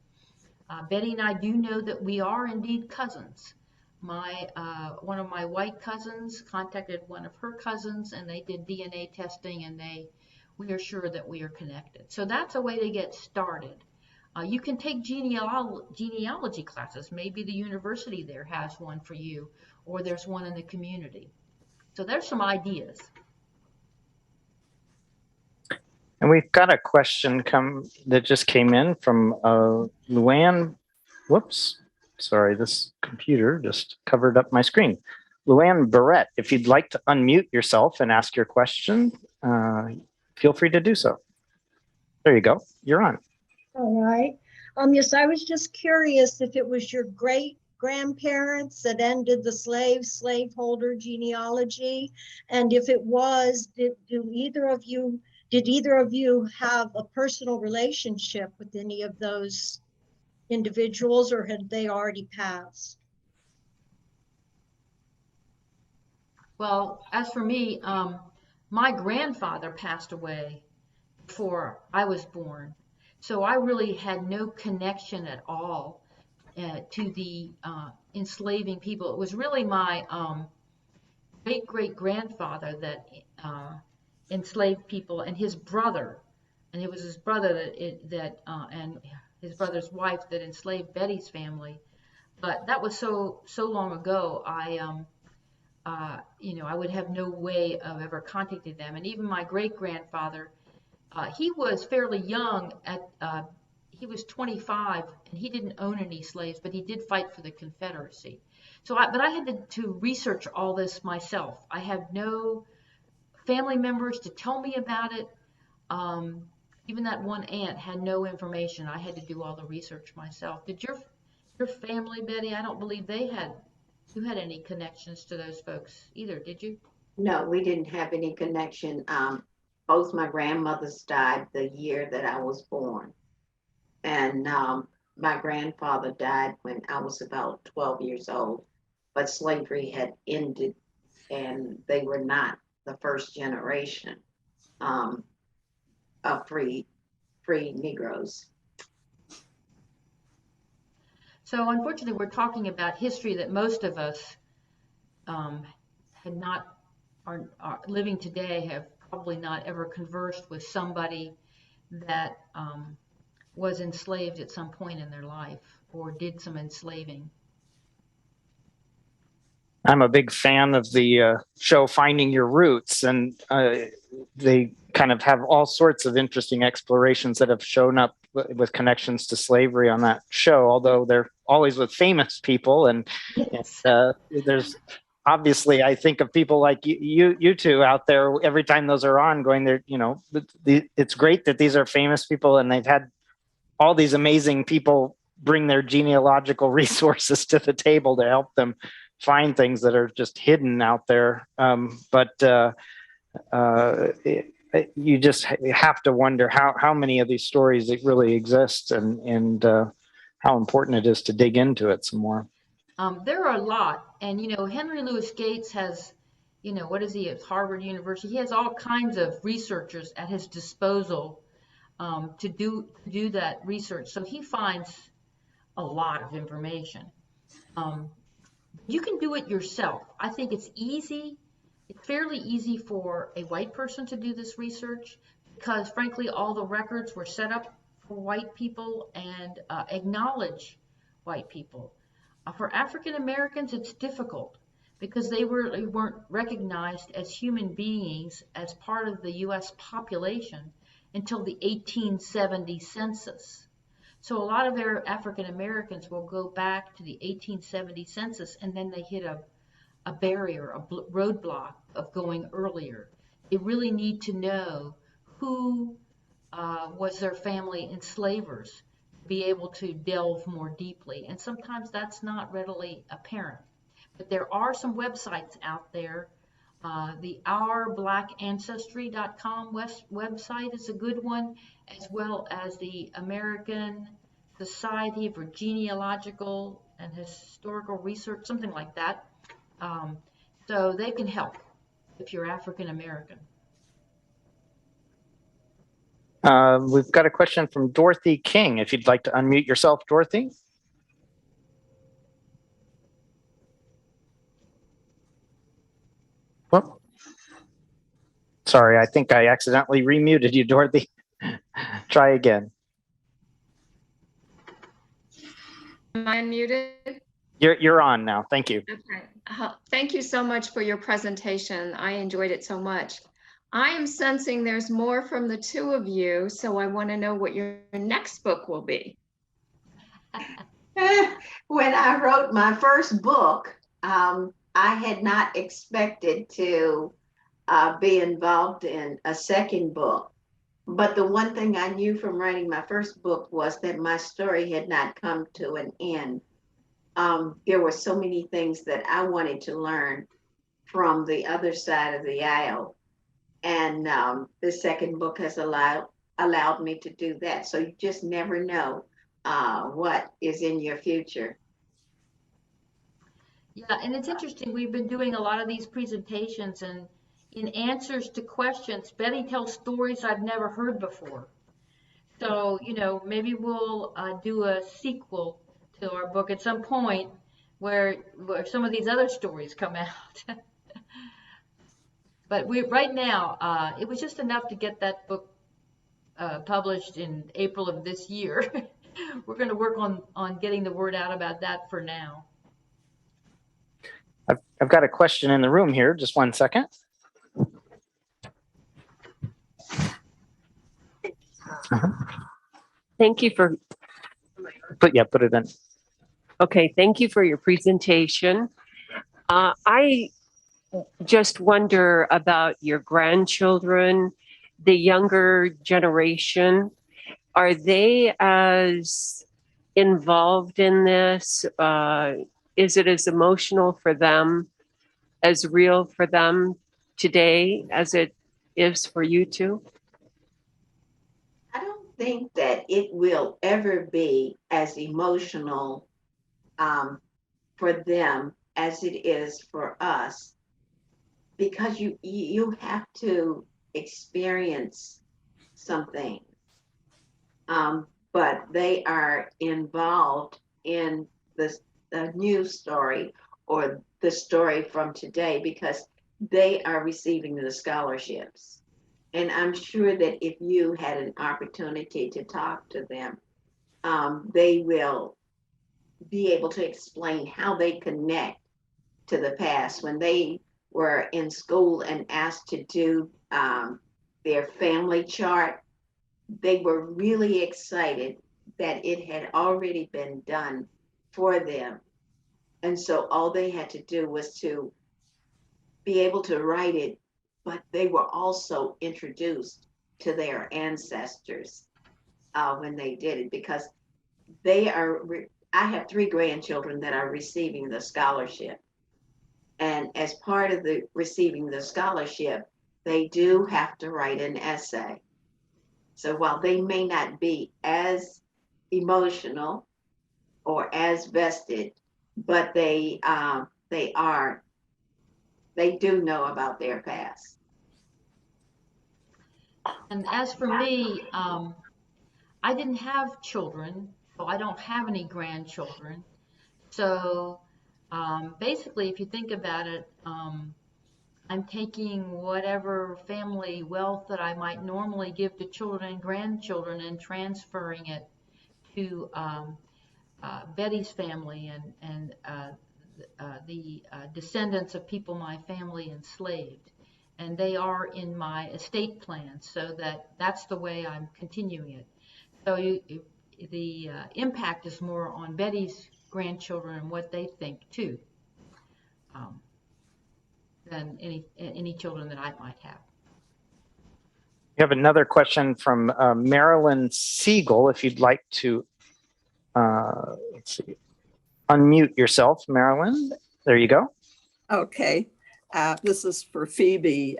Betty and I do know that we are indeed cousins. One of my white cousins contacted one of her cousins, and they did DNA testing, and we are sure that we are connected. So that's a way to get started. You can take genealogy classes. Maybe the university there has one for you, or there's one in the community. So there's some ideas. And we've got a question that just came in from Luann. Whoops, sorry, this computer just covered up my screen. Luann Barrett, if you'd like to unmute yourself and ask your question, feel free to do so. There you go, you're on. All right. Yes, I was just curious if it was your great grandparents that ended the slaveholder genealogy, and if it was, did either of you have a personal relationship with any of those individuals, or had they already passed? Well, as for me, my grandfather passed away before I was born. So I really had no connection at all to the enslaving people. It was really my great-great-grandfather that enslaved people, and his brother. And it was his brother and his brother's wife that enslaved Betty's family. But that was so long ago. I would have no way of ever contacting them. And even my great-grandfather, he was fairly young he was 25, and he didn't own any slaves, but he did fight for the Confederacy. But I had to research all this myself. I have no family members to tell me about it. Even that one aunt had no information. I had to do all the research myself. Did your family, Betty? I don't believe you had any connections to those folks either, did you? No, we didn't have any connection. Both my grandmothers died the year that I was born. And my grandfather died when I was about 12 years old, but slavery had ended and they were not the first generation of free Negroes. So unfortunately, we're talking about history that most of us are living today, have probably not ever conversed with somebody that was enslaved at some point in their life or did some enslaving. I'm a big fan of the show Finding Your Roots, and they kind of have all sorts of interesting explorations that have shown up with connections to slavery on that show, although they're always with famous people. And there's obviously, I think of people like you two out there, every time those are on, going there, it's great that these are famous people and they've had all these amazing people bring their genealogical resources to the table to help them find things that are just hidden out there. You just have to wonder how many of these stories really exist, and how important it is to dig into it some more. There are a lot, and Henry Louis Gates has, what is he at Harvard University? He has all kinds of researchers at his disposal to do that research. So he finds a lot of information. You can do it yourself. I think it's easy. It's fairly easy for a white person to do this research because, frankly, all the records were set up for white people and acknowledge white people. For African Americans, it's difficult because they weren't recognized as human beings as part of the U.S. population until the 1870 census. So a lot of their African Americans will go back to the 1870 census, and then they hit a barrier, a roadblock of going earlier. They really need to know who was their family enslavers to be able to delve more deeply. And sometimes that's not readily apparent. But there are some websites out there. The OurBlackAncestry.com website is a good one, as well as the American Society for Genealogical and Historical Research, something like that. So they can help if you're African American. We've got a question from Dorothy King. If you'd like to unmute yourself, Dorothy. Well, sorry, I think I accidentally remuted you, Dorothy. Try again. Am I unmuted? You're on now. Thank you. Okay. Thank you so much for your presentation. I enjoyed it so much. I am sensing there's more from the two of you, so I want to know what your next book will be. When I wrote my first book, I had not expected to be involved in a second book. But the one thing I knew from writing my first book was that my story had not come to an end. There were so many things that I wanted to learn from the other side of the aisle. And the second book has allowed me to do that. So you just never know what is in your future. Yeah, and it's interesting. We've been doing a lot of these presentations, and in answers to questions, Betty tells stories I've never heard before. So, maybe we'll do a sequel to our book at some point where some of these other stories come out. But right now, it was just enough to get that book published in April of this year. We're going to work on getting the word out about that for now. I've got a question in the room here. Just one second. Thank you for. Put it in. Okay, thank you for your presentation. I just wonder about your grandchildren, the younger generation. Are they as involved in this? Is it as emotional for them, as real for them today as it is for you two? I don't think that it will ever be as emotional for them as it is for us, because you have to experience something. But they are involved in the news story or the story from today because they are receiving the scholarships. And I'm sure that if you had an opportunity to talk to them, they will be able to explain how they connect to the past. When they were in school and asked to do their family chart, they were really excited that it had already been done for them. And so all they had to do was to be able to write it, but they were also introduced to their ancestors when they did it, because I have 3 grandchildren that are receiving the scholarship. And as part of the receiving the scholarship, they do have to write an essay. So while they may not be as emotional or as vested, but they do know about their past. And as for me, I didn't have children, so I don't have any grandchildren. So basically, if you think about it, I'm taking whatever family wealth that I might normally give to children and grandchildren and transferring it to Betty's family and the descendants of people my family enslaved. And they are in my estate plan, so that's the way I'm continuing it. So the impact is more on Betty's grandchildren and what they think too, than any children that I might have. We have another question from Marilyn Siegel. If you'd like to, let's see, unmute yourself, Marilyn. There you go. Okay. This is for Phoebe.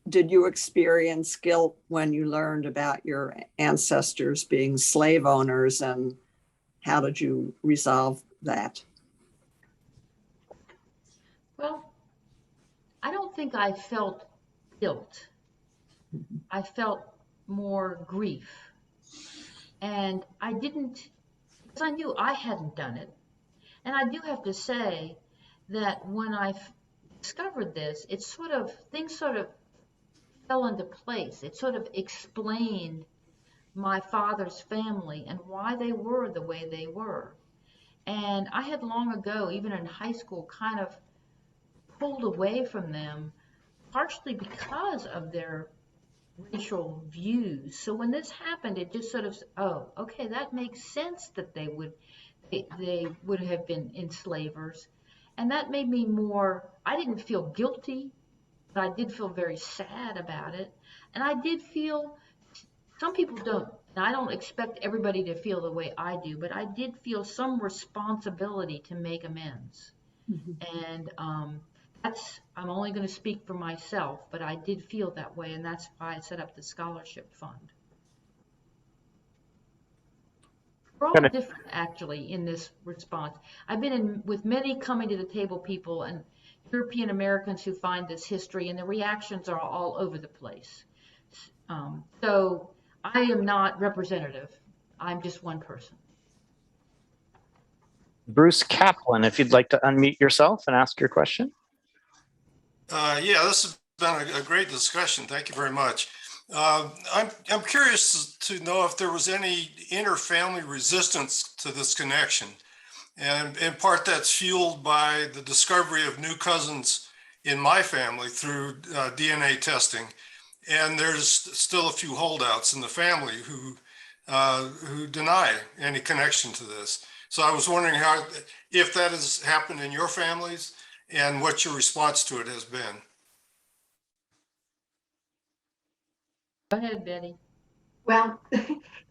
Did you experience guilt when you learned about your ancestors being slave owners, and how did you resolve that? Well, I don't think I felt guilt. I felt more grief. And I didn't, because I knew I hadn't done it. And I do have to say that when I discovered this, things sort of fell into place. It sort of explained my father's family and why they were the way they were. And I had long ago, even in high school, kind of pulled away from them partially because of their racial views. So when this happened, it just sort of, oh, okay, that makes sense that they would have been enslavers. And that made me more, I didn't feel guilty, but I did feel very sad about it. And I did feel, some people don't, and I don't expect everybody to feel the way I do, but I did feel some responsibility to make amends. And I'm only going to speak for myself, but I did feel that way, and that's why I set up the scholarship fund. We're all different, actually, in this response. I've been with many coming to the table people and European Americans who find this history, and the reactions are all over the place. So I am not representative. I'm just one person. Bruce Kaplan, if you'd like to unmute yourself and ask your question. Yeah, this has been a great discussion. Thank you very much. I'm curious to know if there was any inter-family resistance to this connection. And in part, that's fueled by the discovery of new cousins in my family through DNA testing. And there's still a few holdouts in the family who deny any connection to this. So I was wondering if that has happened in your families and what your response to it has been. Go ahead, Betty. Well,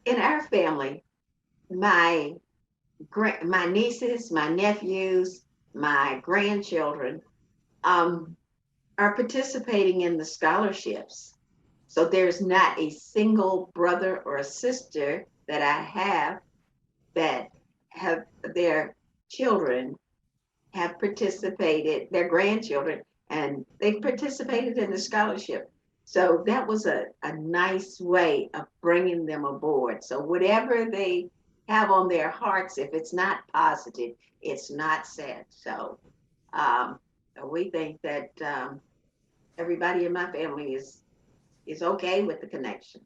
in our family, my nieces, my nephews, my grandchildren are participating in the scholarships. So there's not a single brother or a sister that I have that have their children have participated, their grandchildren, and they've participated in the scholarship. So that was a nice way of bringing them aboard. So whatever they have on their hearts, if it's not positive, it's not said. So we think that everybody in my family is okay with the connection.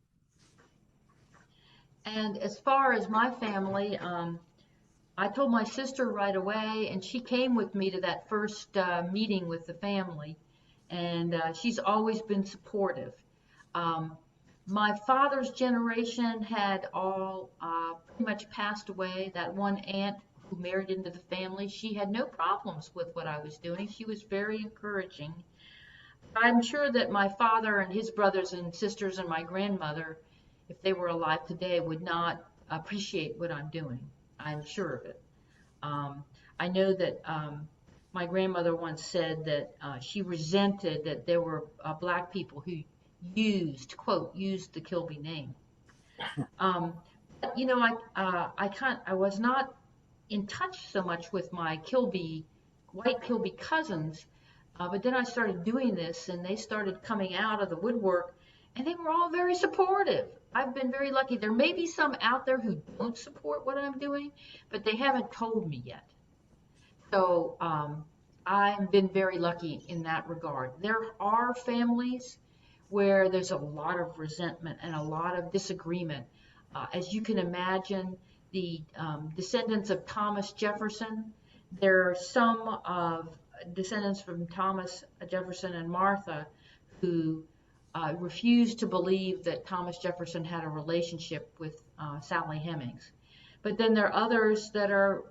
And as far as my family, I told my sister right away, and she came with me to that first meeting with the family, and she's always been supportive. My father's generation had all pretty much passed away. That one aunt who married into the family, she had no problems with what I was doing. She was very encouraging. I'm sure that my father and his brothers and sisters and my grandmother, if they were alive today, would not appreciate what I'm doing. I'm sure of it. I know that my grandmother once said that she resented that there were black people who used the Kilby name. But, you know, I was not in touch so much with my white Kilby cousins, but then I started doing this, and they started coming out of the woodwork, and they were all very supportive. I've been very lucky. There may be some out there who don't support what I'm doing, but they haven't told me yet. So I've been very lucky in that regard. There are families where there's a lot of resentment and a lot of disagreement. As you can imagine, the descendants of Thomas Jefferson, there are some of descendants from Thomas Jefferson and Martha who refused to believe that Thomas Jefferson had a relationship with Sally Hemings. But then there are others that are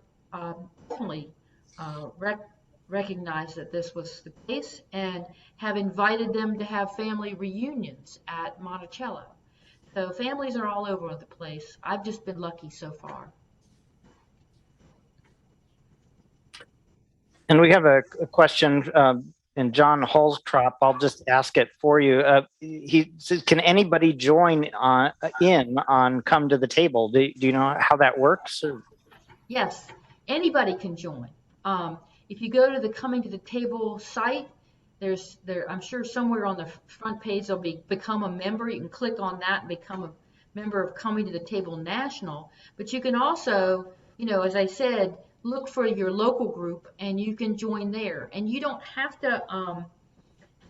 definitely recognize that this was the case and have invited them to have family reunions at Monticello. So families are all over the place. I've just been lucky so far. And we have a question in John Holztrop. I'll just ask it for you. He says, can anybody join on Come to the Table? Do you know how that works? Or? Yes, anybody can join. If you go to the Coming to the Table site, I'm sure somewhere on the front page there'll be become a member. You can click on that and become a member of Coming to the Table National. But you can also, you know, as I said, look for your local group and you can join there. And you don't have to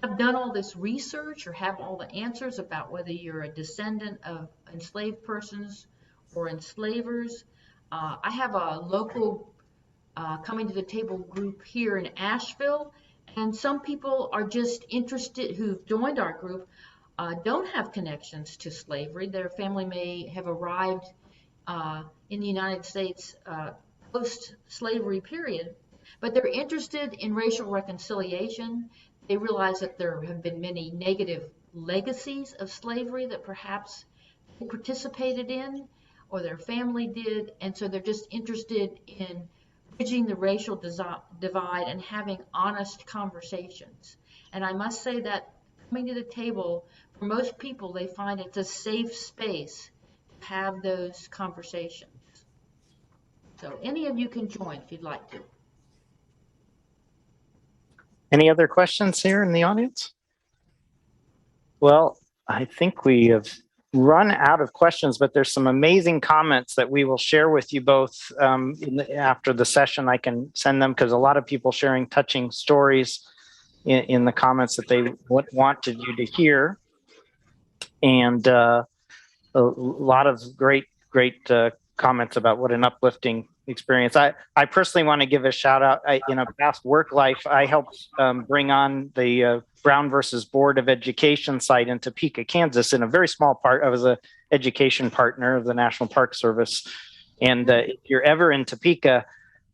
have done all this research or have all the answers about whether you're a descendant of enslaved persons or enslavers. I have a local Coming to the Table group here in Asheville, And some people are just interested, who've joined our group, don't have connections to slavery. Their family may have arrived in the United States post-slavery period, but they're interested in racial reconciliation. They realize that there have been many negative legacies of slavery that perhaps they participated in or their family did, and so they're just interested in bridging the racial divide and having honest conversations. And I must say that coming to the table, for most people, they find it's a safe space to have those conversations. So any of you can join if you'd like to. Any other questions here in the audience? Well, I think we have run out of questions, but there's some amazing comments that we will share with you both after the session. I can send them because a lot of people sharing touching stories in the comments that they wanted you to hear. And a lot of great comments about what an uplifting experience. I personally want to give a shout out. In a past work life, I helped bring on the Brown versus Board of Education site in Topeka, Kansas. In a very small part, I was an education partner of the National Park Service. And if you're ever in Topeka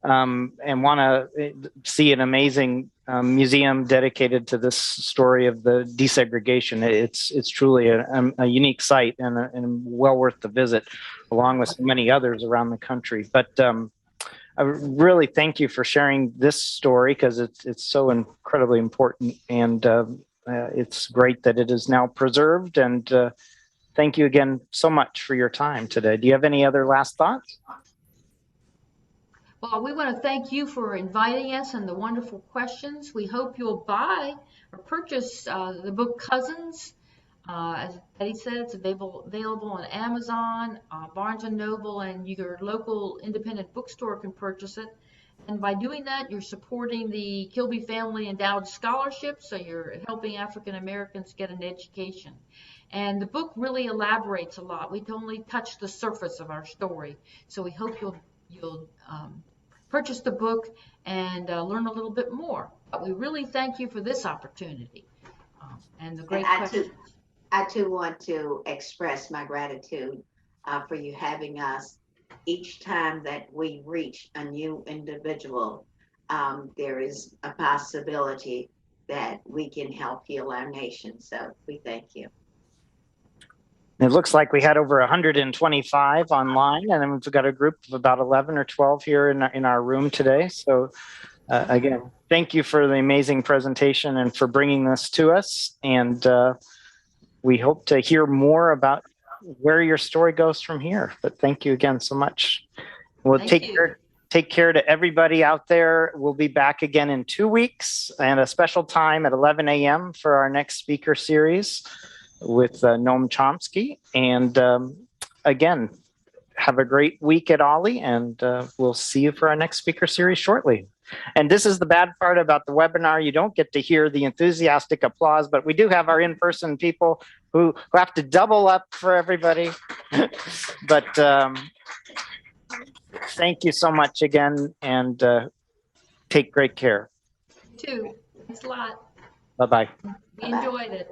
and want to see an amazing museum dedicated to this story of the desegregation, it's truly a unique site and well worth the visit, along with so many others around the country. But I really thank you for sharing this story because it's so incredibly important, and it's great that it is now preserved. And thank you again so much for your time today. Do you have any other last thoughts? Well, we want to thank you for inviting us and the wonderful questions. We hope you'll buy or purchase the book Cousins. As Betty said, it's available on Amazon, Barnes & Noble, and your local independent bookstore can purchase it. And by doing that, you're supporting the Kilby Family Endowed Scholarship, so you're helping African Americans get an education. And the book really elaborates a lot. We only touched the surface of our story, so we hope you'll purchase the book and learn a little bit more. But we really thank you for this opportunity and the great questions. I too want to express my gratitude for you having us. Each time that we reach a new individual, there is a possibility that we can help heal our nation. So we thank you. It looks like we had over 125 online, and then we've got a group of about 11 or 12 here in our room today. So again, thank you for the amazing presentation and for bringing this to us. And we hope to hear more about where your story goes from here. But thank you again so much. Well, take care to everybody out there. We'll be back again in 2 weeks and a special time at 11 a.m. for our next speaker series with Noam Chomsky. And again, have a great week at Ollie, and we'll see you for our next speaker series shortly. And this is the bad part about the webinar. You don't get to hear the enthusiastic applause, but we do have our in-person people who have to double up for everybody. But thank you so much again, and take great care. You too. Thanks a lot. Bye-bye. We enjoyed it.